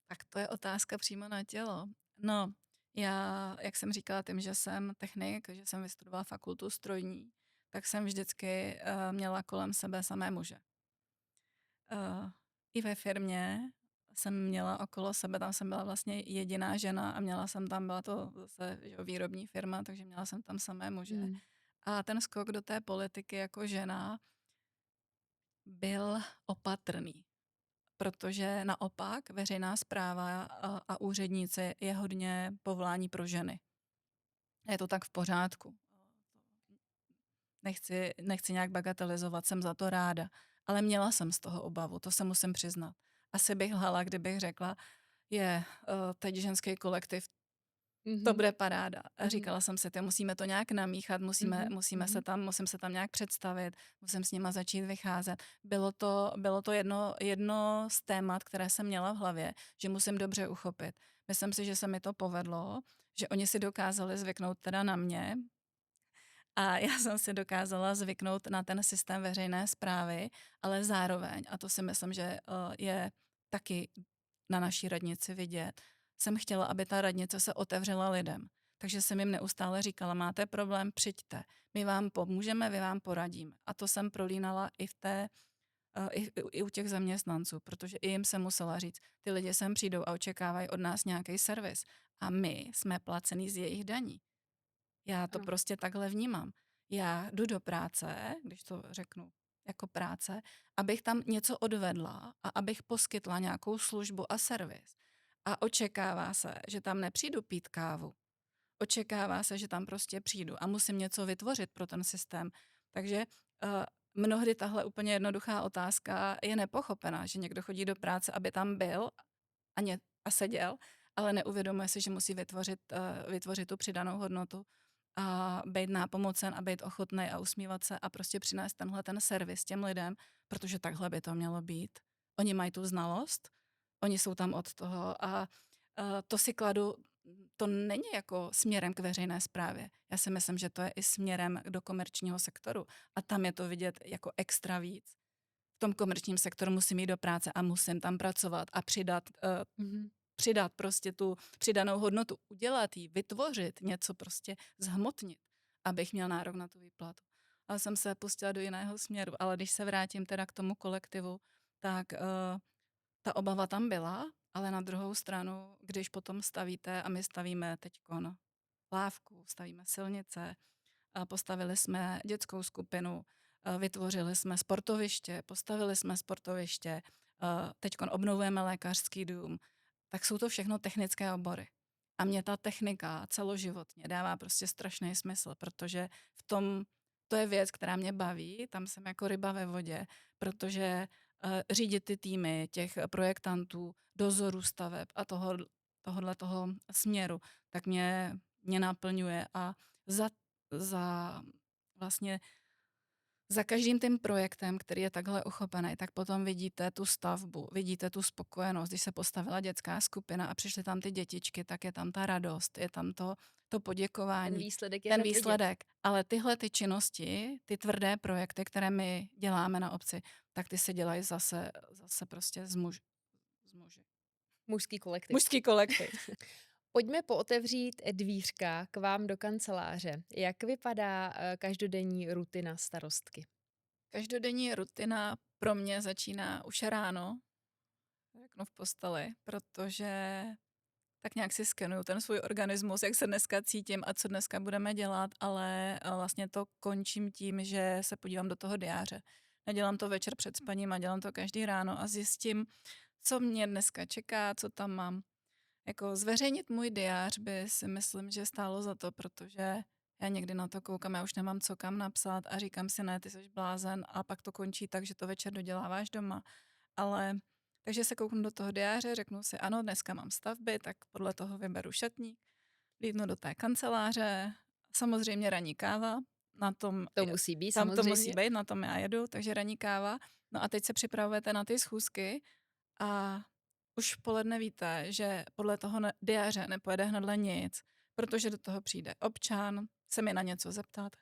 Tak to je otázka přímo na tělo. No, já, jak jsem říkala, tím, že jsem technik, že jsem vystudovala fakultu strojní, tak jsem vždycky měla kolem sebe samé muže. I ve firmě jsem měla okolo sebe, tam jsem byla vlastně jediná žena a měla jsem tam, byla to zase že jo, výrobní firma, takže měla jsem tam samé muže. Hmm. A ten skok do té politiky jako žena byl opatrný. Protože naopak veřejná správa a úředníci je hodně povolání pro ženy. Je to tak v pořádku. Nechci nějak bagatelizovat, jsem za to ráda. Ale měla jsem z toho obavu, to se musím přiznat. Asi bych lhala, kdybych řekla, teď ženský kolektiv, To Mhm, bude paráda. A mhm, říkala jsem si, ty musíme to nějak namíchat, mhm, mhm. musím se tam nějak představit, musím s nima začít vycházet. Bylo to jedno z témat, které jsem měla v hlavě, že musím dobře uchopit. Myslím si, že se mi to povedlo, že oni si dokázali zvyknout teda na mě a já jsem si dokázala zvyknout na ten systém veřejné správy, ale zároveň, a to si myslím, že je taky na naší radnici vidět, jsem chtěla, aby ta radnice se otevřela lidem. Takže jsem jim neustále říkala, máte problém, přijďte, my vám pomůžeme, my vám poradíme. A to jsem prolínala i i u těch zaměstnanců, protože i jim jsem musela říct, ty lidi sem přijdou a očekávají od nás nějaký servis. A my jsme placený z jejich daní. Já to Ano, prostě takhle vnímám. Já jdu do práce, když to řeknu jako práce, abych tam něco odvedla a abych poskytla nějakou službu a servis. A očekává se, že tam nepřijdu pít kávu. Očekává se, že tam prostě přijdu a musím něco vytvořit pro ten systém. Takže mnohdy tahle úplně jednoduchá otázka je nepochopená, že někdo chodí do práce, aby tam byl a seděl, ale neuvědomuje si, že musí vytvořit tu přidanou hodnotu a být nápomocen a být ochotný a usmívat se a prostě přinést ten servis těm lidem, protože takhle by to mělo být. Oni mají tu znalost, oni jsou tam od toho a to si kladu, to není jako směrem k veřejné správě. Já si myslím, že to je i směrem do komerčního sektoru a tam je to vidět jako extra víc. V tom komerčním sektoru musím jít do práce a musím tam pracovat a mhm. přidat prostě tu přidanou hodnotu, udělat ji, vytvořit něco prostě, zhmotnit, abych měl nárok na tu výplatu. Ale jsem se pustila do jiného směru. Ale když se vrátím teda k tomu kolektivu, tak ta obava tam byla, ale na druhou stranu, když potom stavíte, a my stavíme teďkon lávku, stavíme silnice, a postavili jsme dětskou skupinu, vytvořili jsme sportoviště, postavili jsme sportoviště, teďkon obnovujeme lékařský dům, tak jsou to všechno technické obory. A mě ta technika celoživotně dává prostě strašný smysl, protože v tom to je věc, která mě baví, tam jsem jako ryba ve vodě, protože řídit ty týmy těch projektantů, dozoru staveb a tohohle toho směru, tak mě naplňuje a za, za vlastně za každým tím projektem, který je takhle uchopený, tak potom vidíte tu stavbu, vidíte tu spokojenost. Když se postavila dětská skupina a přišly tam ty dětičky, tak je tam ta radost, je tam to Ten poděkování, výsledek je ten hned vidět. výsledek. Ale tyhle ty činnosti, ty tvrdé projekty, které my děláme na obci, tak ty se dělají zase prostě z muži. Mužský kolektiv. Mužský kolektiv. Pojďme pootevřít dvířka k vám do kanceláře. Jak vypadá každodenní rutina starostky? Každodenní rutina pro mě začíná už ráno, řeknu v posteli, protože tak nějak si skenuju ten svůj organismus, jak se dneska cítím a co dneska budeme dělat, ale vlastně to končím tím, že se podívám do toho diáře. Nedělám to večer před spaním a dělám to každý ráno a zjistím, co mě dneska čeká, co tam mám. Jako zveřejnit můj diář by si myslím, že stálo za to, protože já někdy na to koukám, já už nemám co kam napsat a říkám si, ne, ty jsi blázen a pak to končí tak, že to večer doděláváš doma. Ale takže se kouknu do toho diáře, řeknu si, ano, dneska mám stavby, tak podle toho vyberu šatník, vlídnu do té kanceláře, samozřejmě ranní káva, na tom, To musí být tam to musí samozřejmě. být, na tom já jedu, takže ranní káva. No a teď se připravujete na ty schůzky a už v poledne víte, že podle toho diáře nepojede hnedle nic, protože do toho přijde občan, se mi na něco zeptat.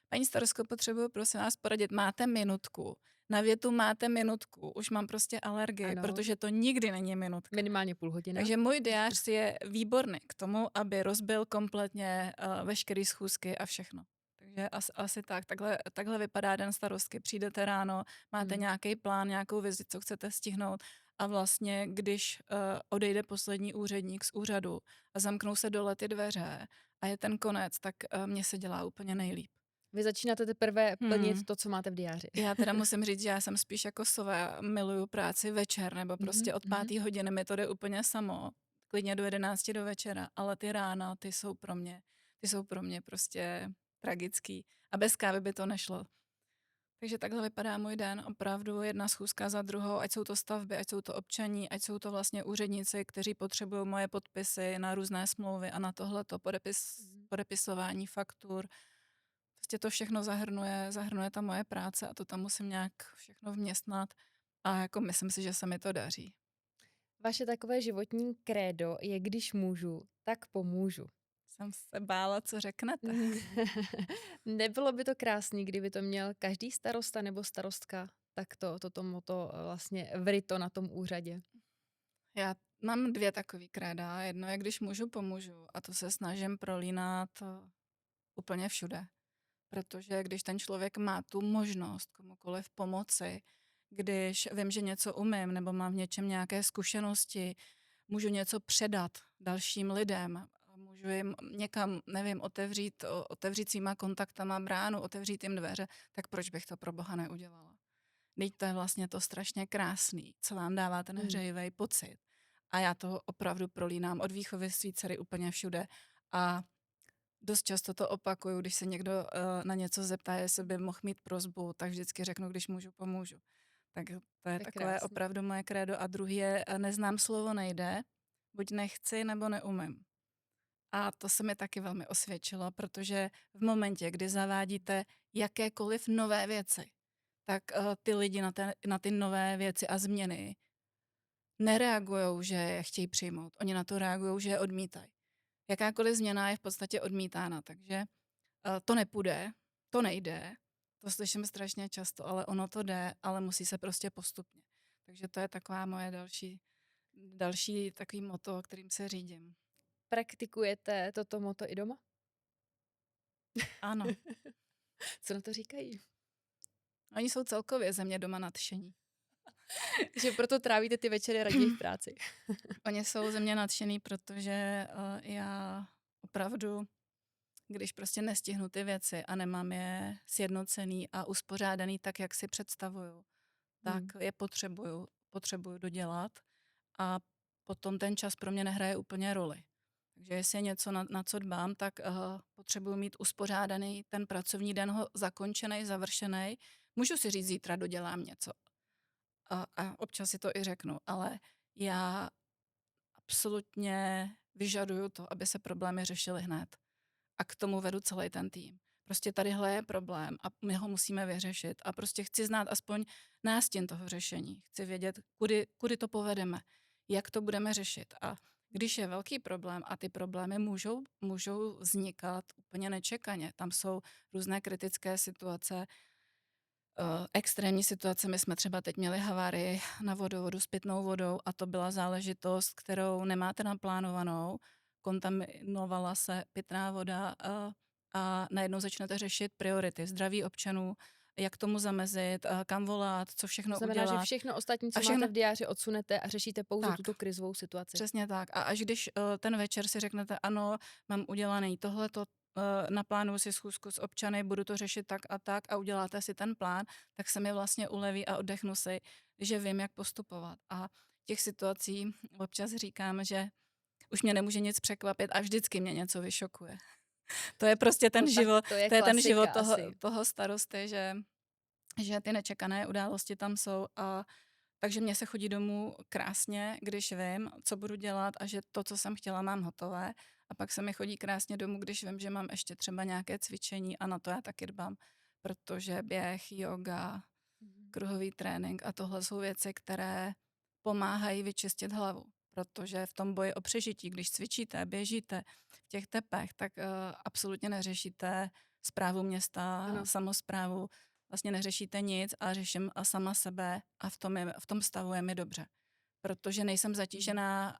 Paní starostko, potřebuju prosím vás poradit, máte minutku? Na větu máte minutku, už mám prostě alergii, Ano, protože to nikdy není minutka. minimálně půl hodina. Takže můj diář je výborný k tomu, aby rozbil kompletně veškeré schůzky a všechno. Takže asi tak. Takhle vypadá den starostky. Přijdete ráno, máte Hmm. nějaký plán, nějakou vizi, co chcete stihnout a vlastně, když odejde poslední úředník z úřadu a zamknou se dole ty dveře a je ten konec, tak mně se dělá úplně nejlíp. Vy začínáte teprve Hmm. plnit to, co máte v diáři. Já teda musím říct, že já jsem spíš jako sova, já miluju práci večer, nebo Mhm, prostě od mhm. 5. hodiny mi to jde úplně samo, klidně do 11 do večera, ale ty rána, ty jsou pro mě prostě tragický a bez kávy by to nešlo. Takže takhle vypadá můj den, opravdu jedna schůzka za druhou, ať jsou to stavby, ať jsou to občaní, ať jsou to vlastně úředníci, kteří potřebují moje podpisy na různé smlouvy a na tohleto Mhm. podepisování faktur. Prostě to všechno zahrnuje ta moje práce a to tam musím nějak všechno vměstnat a jako myslím si, že se mi to daří. Vaše takové životní krédo je: když můžu, tak pomůžu. Jsem se bála, co řeknete. Mm. Nebylo by to krásný, kdyby to měl každý starosta nebo starostka takto, toto moto vlastně vryto na tom úřadě? Já mám 2 takový kréda. Jedno je, když můžu, pomůžu a to se snažím prolínat úplně všude. Protože když ten člověk má tu možnost komukoliv pomoci, když vím, že něco umím nebo mám v něčem nějaké zkušenosti, můžu něco předat dalším lidem, můžu jim někam, nevím, otevřít svýma kontaktama bránu, otevřít jim dveře, tak proč bych to pro boha neudělala? Vždyť to je vlastně to strašně krásný, co vám dává ten Mm. hřejivý pocit. A já to opravdu prolínám od výchovy svý dcery úplně všude. A dost často to opakuju, když se někdo na něco zeptá, jestli by mohl mít prosbu, tak vždycky řeknu, když můžu, pomůžu. Tak to je To je takové krásný. opravdu moje krédo. A druhý je, neznám slovo nejde, buď nechci, nebo neumím. A to se mi taky velmi osvědčilo, protože v momentě, kdy zavádíte jakékoliv nové věci, tak ty lidi na ty nové věci a změny nereagujou, že je chtějí přijmout. Oni na to reagují, že je odmítají. Jakákoliv změna je v podstatě odmítána, takže to nepůjde, to nejde, to slyším strašně často, ale ono to jde, ale musí se prostě postupně. Takže to je taková moje další takový motto, kterým se řídím. Praktikujete toto moto i doma? Ano, Co na to říkají? oni jsou celkově ze mě doma nadšení. Že proto trávíte ty večery raději v práci. Oni jsou ze mě nadšený, protože já opravdu, když prostě nestihnu ty věci a nemám je sjednocený a uspořádaný tak, jak si představuju, tak Hmm. je potřebuju dodělat a potom ten čas pro mě nehraje úplně roli. Takže jestli je něco, na co dbám, tak potřebuju mít uspořádaný ten pracovní den, ho zakončený, završený. Můžu si říct, zítra dodělám něco. A občas si to i řeknu, ale já absolutně vyžaduju to, aby se problémy řešily hned. A k tomu vedu celý ten tým. Prostě tadyhle je problém a my ho musíme vyřešit. A prostě chci znát aspoň nástin toho řešení. Chci vědět, kudy to povedeme, jak to budeme řešit. A když je velký problém a ty problémy můžou vznikat úplně nečekaně, tam jsou různé kritické situace, extrémní situace. My jsme třeba teď měli havárii na vodovodu s pitnou vodou a to byla záležitost, kterou nemáte naplánovanou. Kontaminovala se pitná voda a najednou začnete řešit priority zdraví občanů, jak tomu zamezit, kam volat, co To všechno znamená, že udělat. všechno ostatní, A co máte všechno, v diáři, odsunete a řešíte pouze tak, tuto krizovou situaci. přesně tak. A až když ten večer si řeknete, ano, mám udělaný tohleto, naplánuju si schůzku s občany, budu to řešit tak a uděláte si ten plán, tak se mi vlastně uleví a oddechnu si, že vím, jak postupovat. A těch situací občas říkám, že už mě nemůže nic překvapit a vždycky mě něco vyšokuje. To je prostě ten No tak život, to je to je ten život klasika asi. toho starosty, že ty nečekané události tam jsou a takže mně se chodí domů krásně, když vím, co budu dělat a že to, co jsem chtěla, mám hotové. A pak se mi chodí krásně domů, když vím, že mám ještě třeba nějaké cvičení a na to já taky dbám, protože běh, yoga, Mhm. kruhový trénink a tohle jsou věci, které pomáhají vyčistit hlavu. Protože v tom boji o přežití, když cvičíte, běžíte v těch tepech, tak absolutně neřešíte správu města, Ano. samosprávu, vlastně neřešíte nic a řeším sama sebe a v tom stavu je mi dobře. Protože nejsem Mhm. zatížená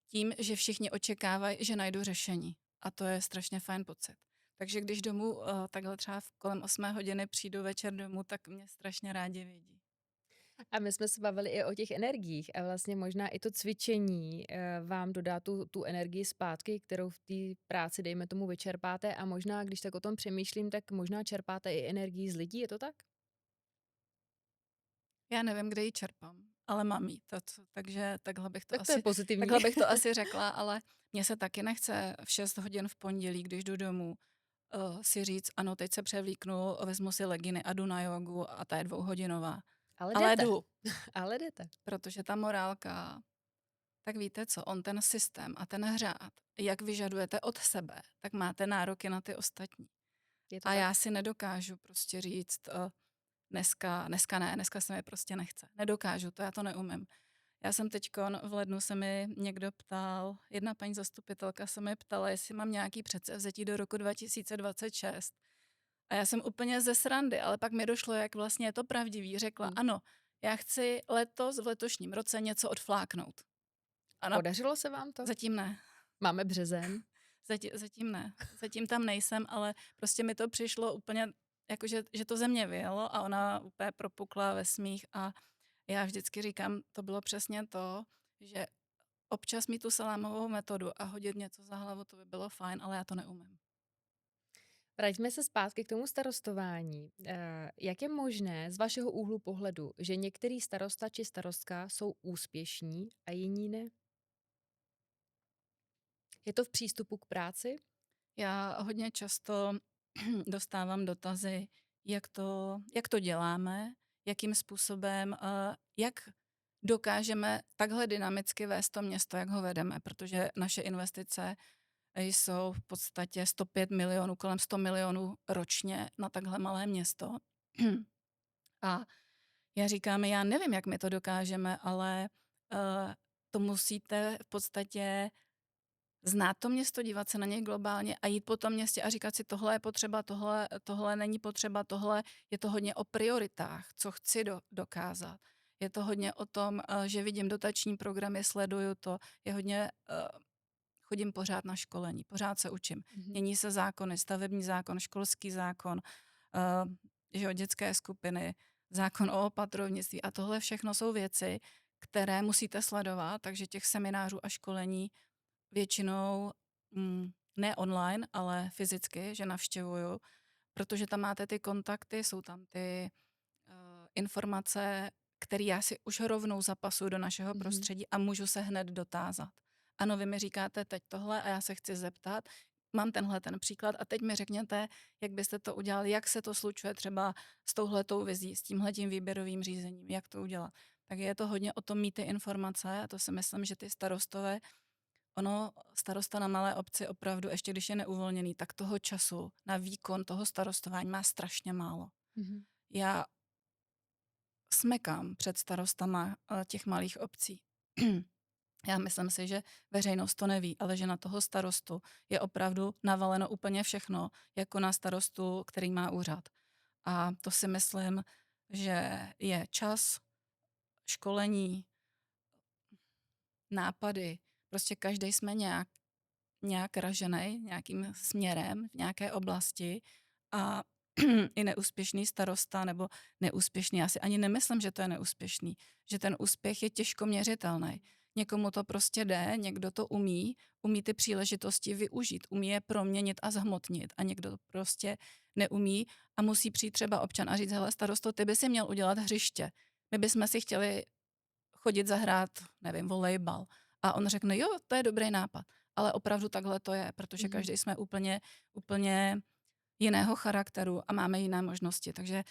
tím, že všichni očekávají, že najdu řešení. A to je strašně fajn pocit. Takže když domů takhle třeba kolem 8 hodiny přijdu večer domů, tak mě strašně rádi vidí. A my jsme se bavili i o těch energiích a vlastně možná i to cvičení vám dodá tu energii zpátky, kterou v té práci, dejme tomu, vyčerpáte a možná, když tak o tom přemýšlím, tak možná čerpáte i energii z lidí, je to tak? Já nevím, kde ji čerpám, ale mám ji. Takže Tak to je pozitivní. takhle bych to asi řekla, ale mně se taky nechce v 6 hodin v pondělí, když jdu domů, si říct, ano, teď se převlíknu, vezmu si leginy a jdu na jogu a ta je 2hodinová. Ale Ale jdete, jdu, ale jdete. protože ta morálka, tak víte co, on ten systém a ten řád, jak vyžadujete od sebe, tak máte nároky na ty ostatní. Je to A tak? já si nedokážu prostě říct, dneska ne, dneska se mi prostě nechce. Nedokážu to, já to neumím. Já jsem teďkon v lednu se mi někdo ptal, jedna paní zastupitelka se mi ptala, jestli mám nějaký předsevzetí do roku 2026. A já jsem úplně ze srandy, ale pak mi došlo, jak vlastně je to pravdivý. Řekla, Hm. ano, já chci letos v letošním roce něco odfláknout. A Podařilo se vám to? zatím ne. Máme březen. Zatím ne. Zatím tam nejsem, ale prostě mi to přišlo úplně, jako že to ze mě vyjelo a ona úplně propukla ve smích a já vždycky říkám, to bylo přesně to, že občas mít tu salámovou metodu a hodit něco za hlavu, to by bylo fajn, ale já to neumím. Vraťme se zpátky k tomu starostování. Jak je možné z vašeho úhlu pohledu, že některý starosta či starostka jsou úspěšní a jiní ne? Je to v přístupu k práci? Já hodně často dostávám dotazy, jak to děláme, jakým způsobem, jak dokážeme takhle dynamicky vést to město, jak ho vedeme, protože naše investice jsou v podstatě 105 milionů, kolem 100 milionů ročně na takhle malé město. A já říkám, já nevím, jak my to dokážeme, ale to musíte v podstatě znát to město, dívat se na něj globálně a jít po tom městě a říkat si, tohle je potřeba, tohle není potřeba, tohle je to hodně o prioritách, co chci dokázat. Je to hodně o tom, že vidím dotační programy, sleduju to, je hodně, chodím pořád na školení, pořád se učím. Mhm. Mění se zákony, stavební zákon, školský zákon, že jo, dětské skupiny, zákon o opatrovnictví a tohle všechno jsou věci, které musíte sledovat, takže těch seminářů a školení většinou ne online, ale fyzicky, že navštěvuju, protože tam máte ty kontakty, jsou tam ty informace, které já si už rovnou zapasuju do našeho Mhm. prostředí a můžu se hned dotázat. Ano, vy mi říkáte teď tohle a já se chci zeptat, mám tenhle ten příklad a teď mi řekněte, jak byste to udělali, jak se to slučuje třeba s touhletou vizí, s tímhletím výběrovým řízením, jak to udělat. Tak je to hodně o tom mít ty informace a to si myslím, že ty starostové, ono, starosta na malé obci opravdu, ještě když je neuvolněný, tak toho času na výkon toho starostování má strašně málo. Mhm. Já smekám před starostama těch malých obcí. Já myslím si, že veřejnost to neví, ale že na toho starostu je opravdu navaleno úplně všechno, jako na starostu, který má úřad. A to si myslím, že je čas, školení, nápady, prostě každý jsme nějak ražený nějakým směrem v nějaké oblasti a i neúspěšný starosta nebo neúspěšný, já si ani nemyslím, že to je neúspěšný, že ten úspěch je těžko měřitelný. Někomu to prostě jde, někdo to umí ty příležitosti využít, umí je proměnit a zhmotnit a někdo to prostě neumí a musí přijít třeba občan a říct, hele starosto, ty by si měl udělat hřiště. My bychom si chtěli chodit zahrát, nevím, volejbal. A on řekne, jo, to je dobrý nápad. Ale opravdu takhle to je, protože Mhm. každý jsme úplně jiného charakteru a máme jiné možnosti. Takže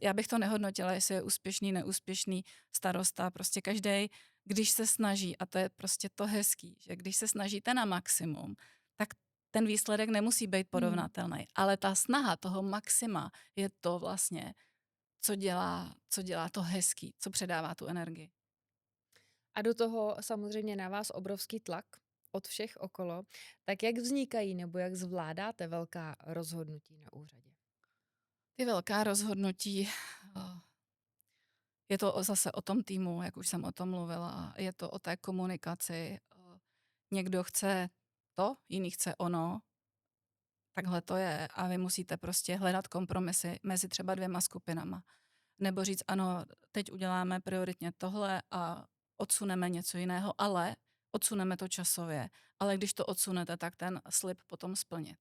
já bych to nehodnotila, jestli je úspěšný, neúspěšný starosta. Prostě každý, když se snaží, a to je prostě to hezký, že když se snažíte na maximum, tak ten výsledek nemusí být Hmm. porovnatelný. Ale ta snaha toho maxima je to vlastně, co dělá to hezký, co předává tu energii. A do toho samozřejmě na vás obrovský tlak od všech okolo. Tak jak vznikají nebo jak zvládáte velká rozhodnutí na úřadě? Ty velká rozhodnutí, eh, je to zase o tom týmu, jak už jsem o tom mluvila, je to o té komunikaci. Někdo chce to, jiný chce ono, takhle to je a vy musíte prostě hledat kompromisy mezi třeba dvěma skupinama. Nebo říct, ano, teď uděláme prioritně tohle a odsuneme něco jiného, ale odsuneme to časově. Ale když to odsunete, tak ten slib potom splnit.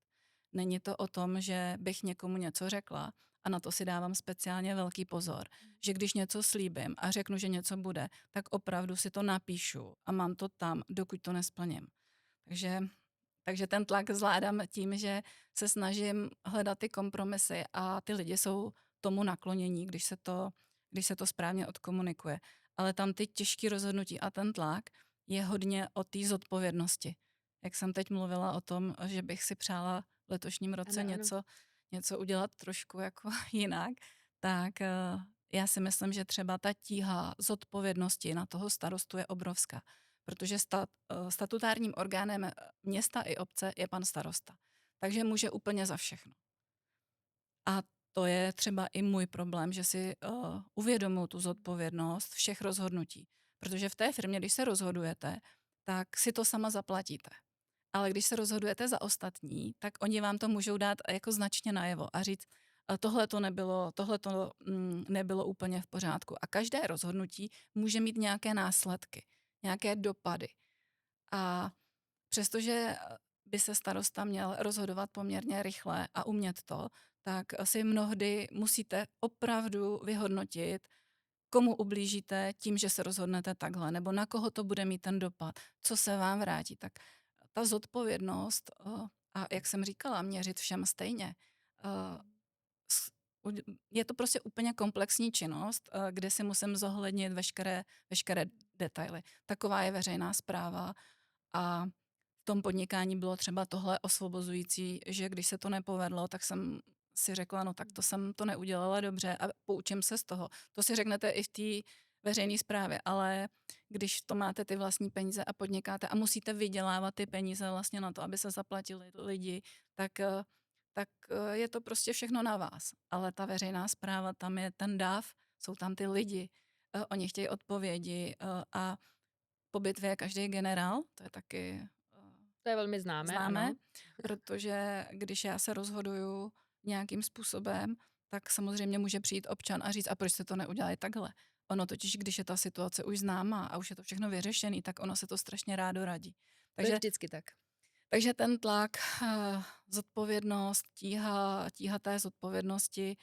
Není to o tom, že bych někomu něco řekla a na to si dávám speciálně velký pozor, že když něco slíbím a řeknu, že něco bude, tak opravdu si to napíšu a mám to tam, dokud to nesplním. Takže Takže ten tlak zvládám tím, že se snažím hledat ty kompromisy a ty lidi jsou tomu naklonění, když se to správně odkomunikuje. Ale tam ty těžké rozhodnutí a ten tlak je hodně o té zodpovědnosti. Jak jsem teď mluvila o tom, že bych si přála v letošním roce Ano, ano. něco udělat trošku jako jinak, tak já si myslím, že třeba ta tíha zodpovědnosti na toho starostu je obrovská, protože statutárním orgánem města i obce je pan starosta. Takže může úplně za všechno. A to je třeba i můj problém, že si uvědomuji tu zodpovědnost všech rozhodnutí. Protože v té firmě, když se rozhodujete, tak si to sama zaplatíte. Ale když se rozhodujete za ostatní, tak oni vám to můžou dát jako značně najevo a říct, tohle to nebylo úplně v pořádku. A každé rozhodnutí může mít nějaké následky, nějaké dopady. A přestože by se starosta měl rozhodovat poměrně rychle a umět to, tak si mnohdy musíte opravdu vyhodnotit, komu ublížíte tím, že se rozhodnete takhle, nebo na koho to bude mít ten dopad, co se vám vrátí. Tak ta zodpovědnost a jak jsem říkala, měřit všem stejně. eh, s- Je to prostě úplně komplexní činnost, kde si musím zohlednit veškeré detaily. Taková je veřejná správa a v tom podnikání bylo třeba tohle osvobozující, že když se to nepovedlo, tak jsem si řekla, no tak to jsem to neudělala dobře a poučím se z toho. To si řeknete i v té veřejné správě, ale když to máte ty vlastní peníze a podnikáte a musíte vydělávat ty peníze vlastně na to, aby se zaplatili lidi, tak je to prostě všechno na vás. Ale ta veřejná správa, tam je ten dáv, jsou tam ty lidi, oni chtějí odpovědi a po bitvě je každý generál, to je taky To je velmi známé, známé, ano. protože když já se rozhoduju nějakým způsobem, tak samozřejmě může přijít občan a říct, a proč jste to neudělali takhle. Ono totiž, když je ta situace už známá a už je to všechno vyřešený, tak ono se to strašně rádo radí. To je Takže, vždycky tak. takže ten tlak, zodpovědnost, tíha té zodpovědnosti,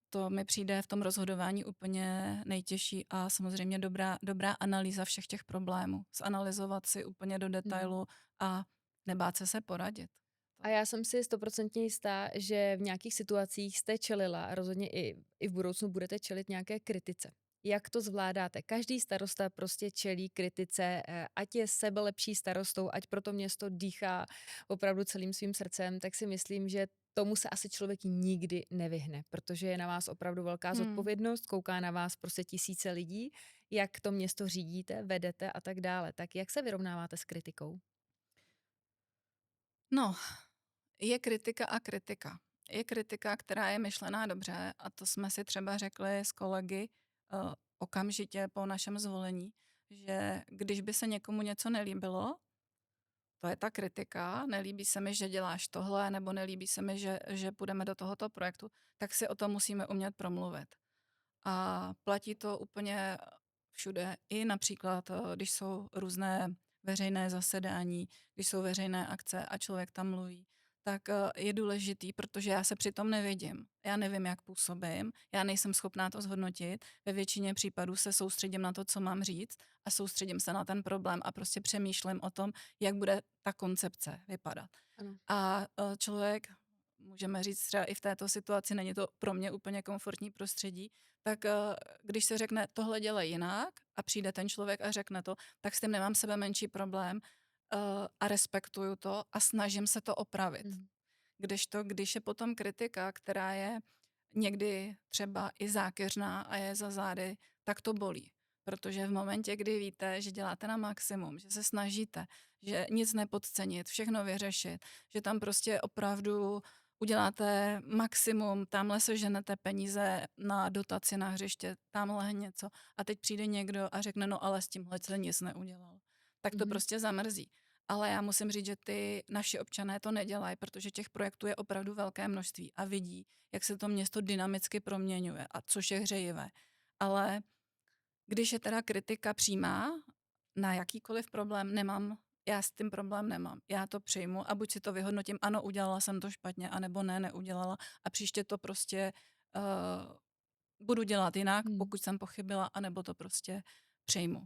to mi přijde v tom rozhodování úplně nejtěžší a samozřejmě dobrá analýza všech těch problémů. Zanalizovat si úplně do Mhm. detailu a nebát se poradit. A já jsem si stoprocentně jistá, že v nějakých situacích jste čelila a rozhodně i v budoucnu budete čelit nějaké kritice. Jak to zvládáte? Každý starosta prostě čelí kritice, ať je sebelepší starostou, ať pro to město dýchá opravdu celým svým srdcem, tak si myslím, že tomu se asi člověk nikdy nevyhne, protože je na vás opravdu velká Hmm. zodpovědnost, kouká na vás prostě tisíce lidí, jak to město řídíte, vedete a tak dále. Tak jak se vyrovnáváte s kritikou? No, je kritika a kritika. Je kritika, která je myšlená dobře a to jsme si třeba řekli s kolegy okamžitě po našem zvolení, že když by se někomu něco nelíbilo, to je ta kritika, nelíbí se mi, že děláš tohle, nebo nelíbí se mi, že půjdeme do tohoto projektu, tak si o tom musíme umět promluvit. A platí to úplně všude. I například, když jsou různé veřejné zasedání, když jsou veřejné akce a člověk tam mluví, tak je důležitý, protože já se přitom nevidím. Já nevím, jak působím, já nejsem schopná to zhodnotit. Ve většině případů se soustředím na to, co mám říct a soustředím se na ten problém a prostě přemýšlím o tom, jak bude ta koncepce vypadat. Ano. A člověk, můžeme říct třeba i v této situaci, není to pro mě úplně komfortní prostředí, tak když se řekne tohle dělej jinak a přijde ten člověk a řekne to, tak s tím nemám sebe menší problém a respektuju to a snažím se to opravit. Mhm. Kdežto, když je potom kritika, která je někdy třeba i zákeřná a je za zády, tak to bolí. Protože v momentě, kdy víte, že děláte na maximum, že se snažíte, že nic nepodcenit, všechno vyřešit, že tam prostě opravdu uděláte maximum, tamhle seženete peníze na dotaci na hřiště, tamhle něco a teď přijde někdo a řekne, no ale s tímhle se nic neudělal. Tak to Mhm. prostě zamrzí. Ale já musím říct, že ty naši občané to nedělají, protože těch projektů je opravdu velké množství a vidí, jak se to město dynamicky proměňuje, a což je hřejivé. Ale když je teda kritika přímá na jakýkoliv problém, já s tím problém nemám. Já to přijmu a buď si to vyhodnotím, ano, udělala jsem to špatně, anebo ne, neudělala a příště to prostě budu dělat jinak, Mhm. pokud jsem pochybila, anebo to prostě přejmu.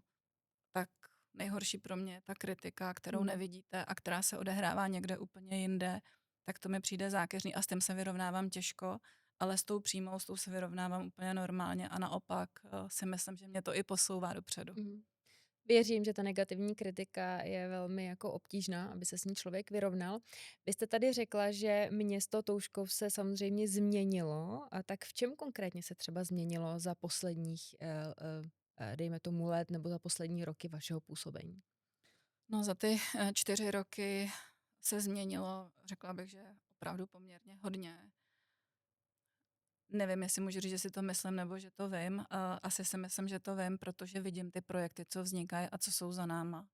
Tak nejhorší pro mě je ta kritika, kterou Mm. nevidíte a která se odehrává někde úplně jinde, tak to mi přijde zákeřný a s tím se vyrovnávám těžko, ale s tou přímou, s tou se vyrovnávám úplně normálně a naopak si myslím, že mě to i posouvá dopředu. Mhm. Věřím, že ta negativní kritika je velmi jako obtížná, aby se s ní člověk vyrovnal. Vy jste tady řekla, že město Toužkov se samozřejmě změnilo, a tak v čem konkrétně se třeba změnilo za posledních, dejme tomu let, nebo za poslední roky vašeho působení? No za ty 4 roky se změnilo, řekla bych, že opravdu poměrně hodně. Nevím, jestli můžu říct, že si to myslím, nebo že to vím. Asi si myslím, že to vím, protože vidím ty projekty, co vznikají a co jsou za náma.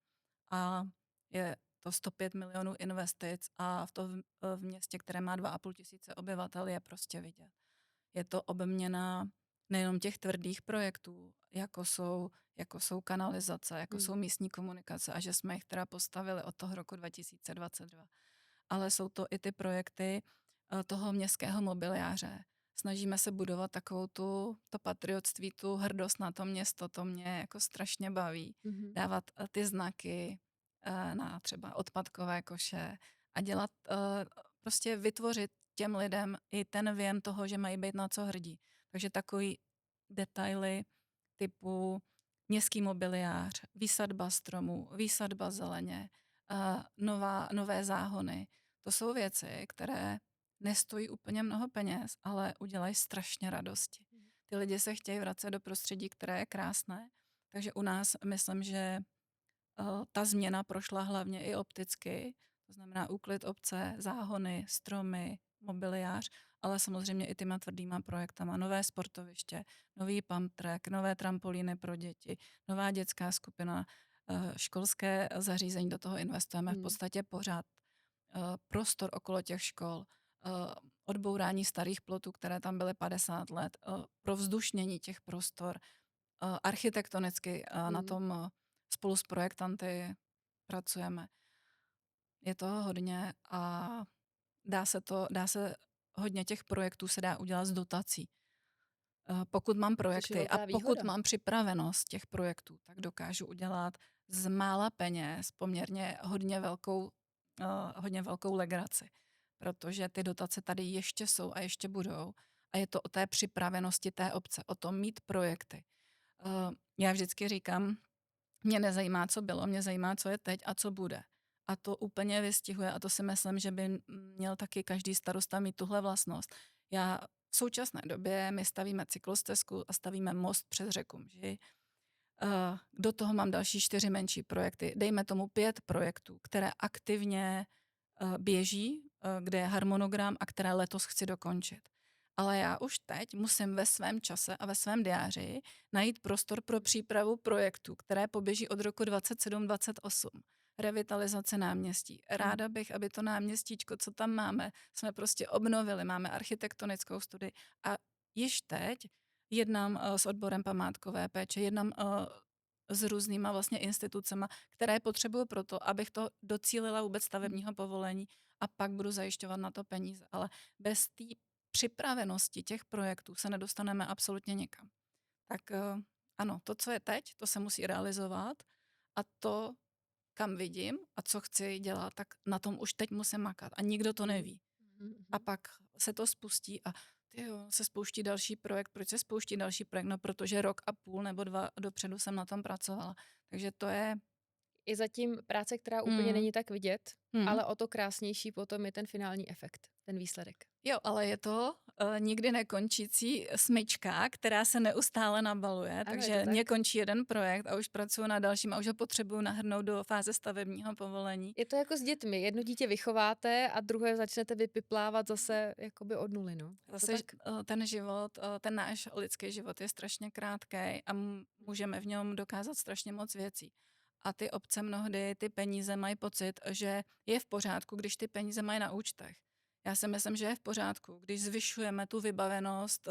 A je to 105 milionů investic a v městě, které má 2,5 tisíce obyvatel, je prostě vidět. Je to obměna nejenom těch tvrdých projektů, jako jsou kanalizace, jako Mm. jsou místní komunikace a že jsme jich teda postavili od toho roku 2022. Ale jsou to i ty projekty toho městského mobiliáře. Snažíme se budovat takovou to patriotství, tu hrdost na to město, to mě jako strašně baví. Mhm. Dávat ty znaky na třeba odpadkové koše a dělat, prostě vytvořit těm lidem i ten věm toho, že mají být na co hrdí. Takže takový detaily typu městský mobiliář, výsadba stromů, výsadba zeleně, nové záhony. To jsou věci, které nestojí úplně mnoho peněz, ale udělají strašně radosti. Mhm. Ty lidi se chtějí vracet do prostředí, které je krásné, takže u nás myslím, že ta změna prošla hlavně i opticky, to znamená úklid obce, záhony, stromy, mobiliář, ale samozřejmě i těma tvrdýma projektama. Nové sportoviště, nový pump track, nové trampolíny pro děti, nová dětská skupina, školské zařízení, do toho investujeme v Mm. podstatě pořád. Prostor okolo těch škol, odbourání starých plotů, které tam byly 50 let, provzdušnění těch prostor, architektonicky na Mm. tom spolu s projektanty pracujeme. Je toho hodně a dá se hodně těch projektů se dá udělat z dotací. Pokud mám Což je projekty a velká pokud výhoda. mám připravenost těch projektů, tak dokážu udělat z mála peněz poměrně hodně velkou legraci. Protože ty dotace tady ještě jsou a ještě budou. A je to o té připravenosti té obce, o tom mít projekty. Já vždycky říkám, mě nezajímá, co bylo, mě zajímá, co je teď a co bude. A to úplně vystihuje a to si myslím, že by měl taky každý starosta mít tuhle vlastnost. V současné době my stavíme cyklostezku a stavíme most přes řeku Mži. Do toho mám další 4 menší projekty. Dejme tomu 5 projektů, které aktivně běží, kde je harmonogram a které letos chci dokončit. Ale já už teď musím ve svém čase a ve svém diáři najít prostor pro přípravu projektů, které poběží od roku 27-28. Revitalizace náměstí. Mm. Ráda bych, aby to náměstíčko, co tam máme, jsme prostě obnovili. Máme architektonickou studii a již teď jednám s odborem památkové péče, jednám s různýma vlastně institucema, které potřebuju proto, abych to docílila vůbec stavebního povolení a pak budu zajišťovat na to peníze. Ale bez té připravenosti těch projektů se nedostaneme absolutně nikam. Tak ano, to, co je teď, to se musí realizovat a to, kam vidím a co chci dělat, tak na tom už teď musím makat a nikdo to Mm. neví. A Mhm. pak se to spustí a tyjo, se spouští další projekt. Proč se spouští další projekt? No, protože rok a půl nebo 2 dopředu jsem na tom pracovala. Takže to je Je zatím práce, která úplně mm, není tak vidět, mm. ale o to krásnější potom je ten finální efekt, ten výsledek. Jo, ale je to nikdy nekončící smyčka, která se neustále nabaluje, Ano, je to takže tak. mně končí jeden projekt a už pracuji na dalším a už ho potřebuju nahrnout do fáze stavebního povolení. Je to jako s dětmi. Jedno dítě vychováte a druhé začnete vypiplávat zase jakoby od nuly, no. Je to Zase tak? ten život, ten náš lidský život je strašně krátký a můžeme v něm dokázat strašně moc věcí. A ty obce mnohdy ty peníze mají pocit, že je v pořádku, když ty peníze mají na účtech. Já si myslím, že je v pořádku, když zvyšujeme tu vybavenost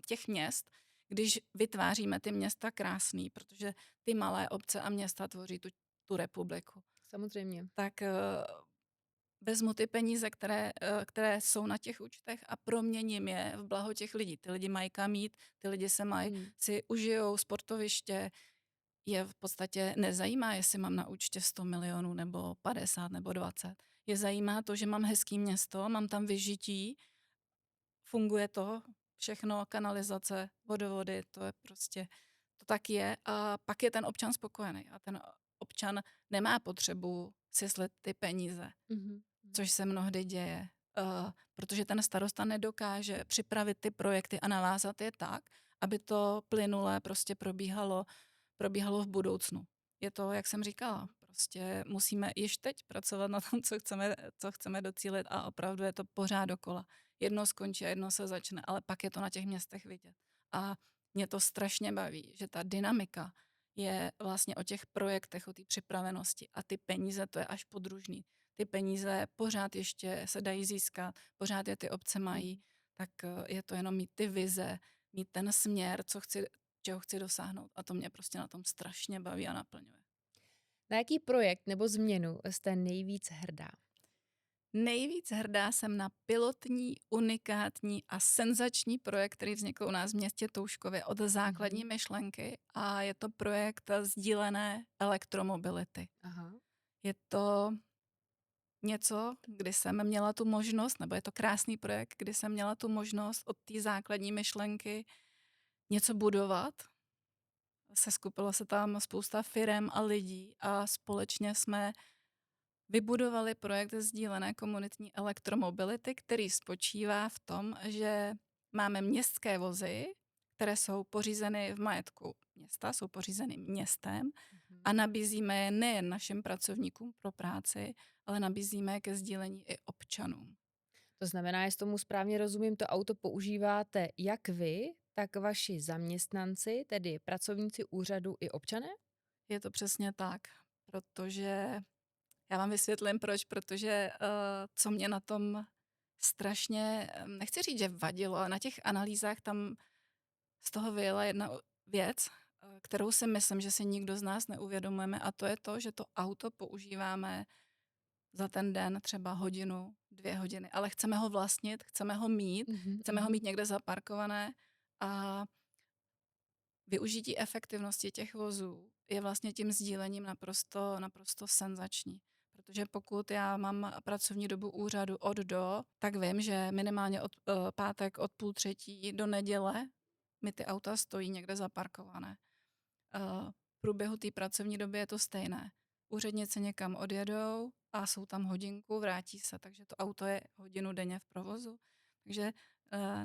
těch měst, když vytváříme ty města krásný, protože ty malé obce a města tvoří tu republiku. Samozřejmě. Tak vezmu ty peníze, které jsou na těch účtech a proměním je v blaho těch lidí. Ty lidi mají kam jít, ty lidi Mm. si užijou sportoviště, je v podstatě nezajímá, jestli mám na účtě 100 milionů nebo 50 nebo 20. Je zajímá to, že mám hezký město, mám tam vyžití, funguje to všechno, kanalizace, vodovody, to je prostě, to tak je. A pak je ten občan spokojený a ten občan nemá potřebu si slet ty peníze, Mhm. což se mnohdy děje, protože ten starosta nedokáže připravit ty projekty a navázat je tak, aby to plynule prostě probíhalo v budoucnu. Je to, jak jsem říkala, prostě musíme již teď pracovat na tom, co chceme docílit a opravdu je to pořád dokola. Jedno skončí a jedno se začne, ale pak je to na těch městech vidět. A mě to strašně baví, že ta dynamika je vlastně o těch projektech, o té připravenosti a ty peníze, to je až podružný. Ty peníze pořád ještě se dají získat, pořád je ty obce mají, Mhm. tak je to jenom mít ty vize, mít ten směr, čeho chci dosáhnout. A to mě prostě na tom strašně baví a naplňuje. Na jaký projekt nebo změnu jste nejvíc hrdá? Nejvíc hrdá jsem na pilotní, unikátní a senzační projekt, který vznikl u nás v městě Touškově od základní Mhm. myšlenky a je to projekt sdílené elektromobility. Aha. Je to něco, kdy jsem měla tu možnost, nebo je to krásný projekt, kdy jsem měla tu možnost od té základní myšlenky něco budovat. Seskupilo se tam spousta firem a lidí a společně jsme vybudovali projekt sdílené komunitní elektromobility, který spočívá v tom, že máme městské vozy, které jsou pořízeny v majetku města, jsou pořízeny městem a Mhm. nabízíme je nejen našim pracovníkům pro práci, ale nabízíme je ke sdílení i občanům. To znamená, jestli tomu správně rozumím, to auto používáte jak vy, tak vaši zaměstnanci, tedy pracovníci úřadu i občané? Je to přesně tak, protože já vám vysvětlím proč, protože co mě na tom strašně, nechci říct, že vadilo, ale na těch analýzách tam z toho vyjela jedna věc, kterou si myslím, že si nikdo z nás neuvědomujeme a to je to, že to auto používáme za ten den třeba hodinu, 2 hodiny, ale Mhm, chceme ho mhm. mít někde zaparkované a využití efektivnosti těch vozů je vlastně tím sdílením naprosto senzační. Protože pokud já mám pracovní dobu úřadu od do, tak vím, že minimálně od pátek od 2:30 do neděle mi ty auta stojí někde zaparkované. V průběhu té pracovní doby je to stejné. Úředníci někam odjedou a jsou tam hodinku, vrátí se, takže to auto je hodinu denně v provozu. Takže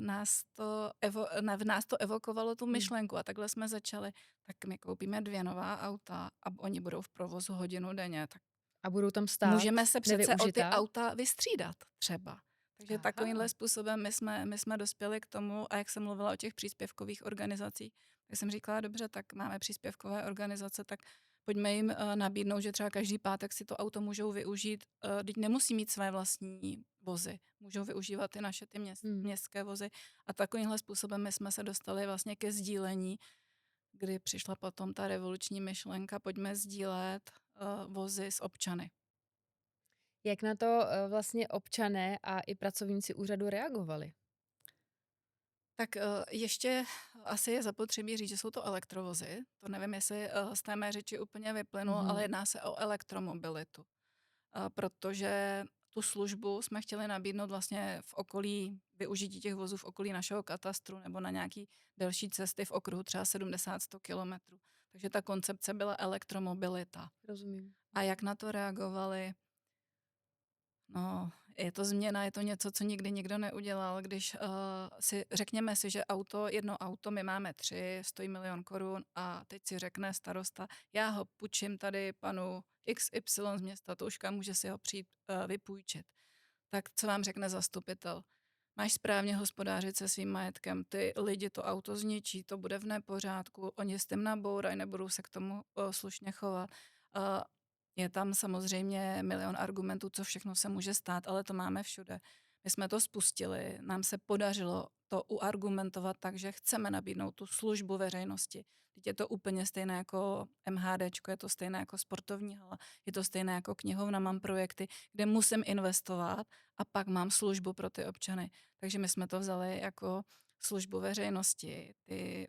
v nás to evokovalo tu Hm. myšlenku a takhle jsme začali, tak my koupíme 2 nová auta a oni budou v provozu hodinu denně, tak A budou tam stát můžeme se přece o ty nevyužitá? auta vystřídat třeba. Takže takovýmhle Aha. způsobem my jsme dospěli k tomu a jak jsem mluvila o těch příspěvkových organizacích, tak jsem říkala, dobře, tak máme příspěvkové organizace, tak pojďme jim nabídnout, že třeba každý pátek si to auto můžou využít, teď nemusí mít své vlastní vozy, můžou využívat ty naše Hm. městské vozy a takovýmhle způsobem my jsme se dostali vlastně ke sdílení, kdy přišla potom ta revoluční myšlenka, pojďme sdílet vozy s občany. Jak na to vlastně občané a i pracovníci úřadu reagovali? Tak ještě asi je zapotřebí říct, že jsou to elektrovozy. To nevím, jestli z té mé řeči úplně vyplynulo, ale Mhm. jedná se o elektromobilitu. Protože tu službu jsme chtěli nabídnout vlastně v okolí využití těch vozů v okolí našeho katastru nebo na nějaký delší cesty v okruhu třeba 70-100 kilometrů. Takže ta koncepce byla elektromobilita. Rozumím. A jak na to reagovali? No, je to změna, je to něco, co nikdy nikdo neudělal, když řekněme si, že jedno auto, my máme 3, stojí 1 000 000 korun a teď si řekne starosta, já ho půjčím tady panu XY z města Touška, může si ho přijít vypůjčit. Tak co vám řekne zastupitel? Máš správně hospodářit se svým majetkem, ty lidi to auto zničí, to bude v nepořádku, oni s tím nabourají, nebudou se k tomu slušně chovat. Uh, je tam samozřejmě milion argumentů, co všechno se může stát, ale to máme všude. My jsme to spustili, nám se podařilo to uargumentovat tak, že chceme nabídnout tu službu veřejnosti. Teď je to úplně stejné jako MHDčko, je to stejné jako sportovní hala, je to stejné jako knihovna, mám projekty, kde musím investovat a pak mám službu pro ty občany. Takže my jsme to vzali jako službu veřejnosti. Ty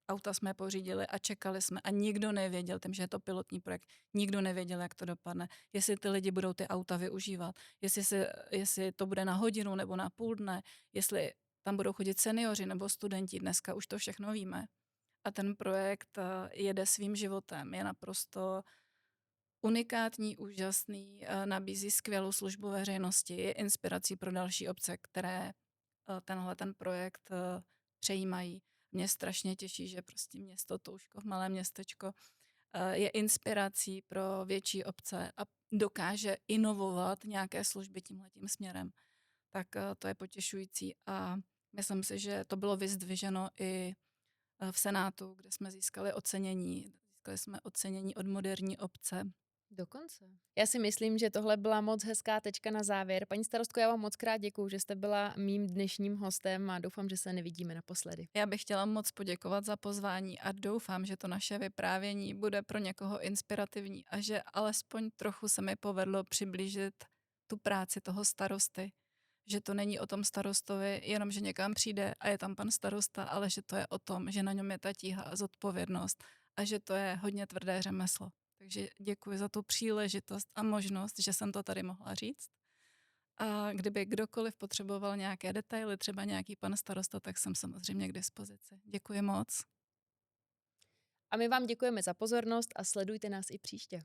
Auta jsme pořídili a čekali jsme a nikdo nevěděl, tím, že je to pilotní projekt, nikdo nevěděl, jak to dopadne, jestli ty lidi budou ty auta využívat, jestli to bude na hodinu nebo na půl dne, jestli tam budou chodit seniori nebo studenti. Dneska už to všechno víme. A ten projekt jede svým životem, je naprosto unikátní, úžasný, nabízí skvělou službu veřejnosti, je inspirací pro další obce, které ten projekt přejímají. Mě strašně těší, že prostě město Touškov, malé městečko, je inspirací pro větší obce a dokáže inovovat nějaké služby tímhletím směrem. Tak to je potěšující a myslím si, že to bylo vyzdviženo i v Senátu, kde jsme získali ocenění. Získali jsme ocenění od moderní obce. Dokonce. Já si myslím, že tohle byla moc hezká tečka na závěr. Paní starostko, já vám moc krát děkuju, že jste byla mým dnešním hostem a doufám, že se nevidíme naposledy. Já bych chtěla moc poděkovat za pozvání a doufám, že to naše vyprávění bude pro někoho inspirativní a že alespoň trochu se mi povedlo přiblížit tu práci toho starosty. Že to není o tom starostovi, jenom že někam přijde a je tam pan starosta, ale že to je o tom, že na něm je ta tíha a zodpovědnost a že to je hodně tvrdé řemeslo. Takže děkuji za tu příležitost a možnost, že jsem to tady mohla říct. A kdyby kdokoliv potřeboval nějaké detaily, třeba nějaký pan starosta, tak jsem samozřejmě k dispozici. Děkuji moc. A my vám děkujeme za pozornost a sledujte nás i příště.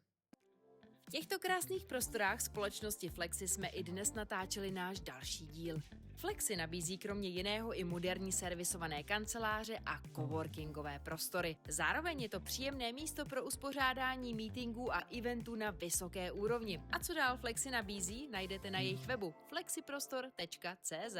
V těchto krásných prostorách společnosti Flexi jsme i dnes natáčeli náš další díl. Flexi nabízí kromě jiného i moderní servisované kanceláře a coworkingové prostory. Zároveň je to příjemné místo pro uspořádání meetingů a eventů na vysoké úrovni. A co dál Flexi nabízí, najdete na jejich webu flexiprostor.cz.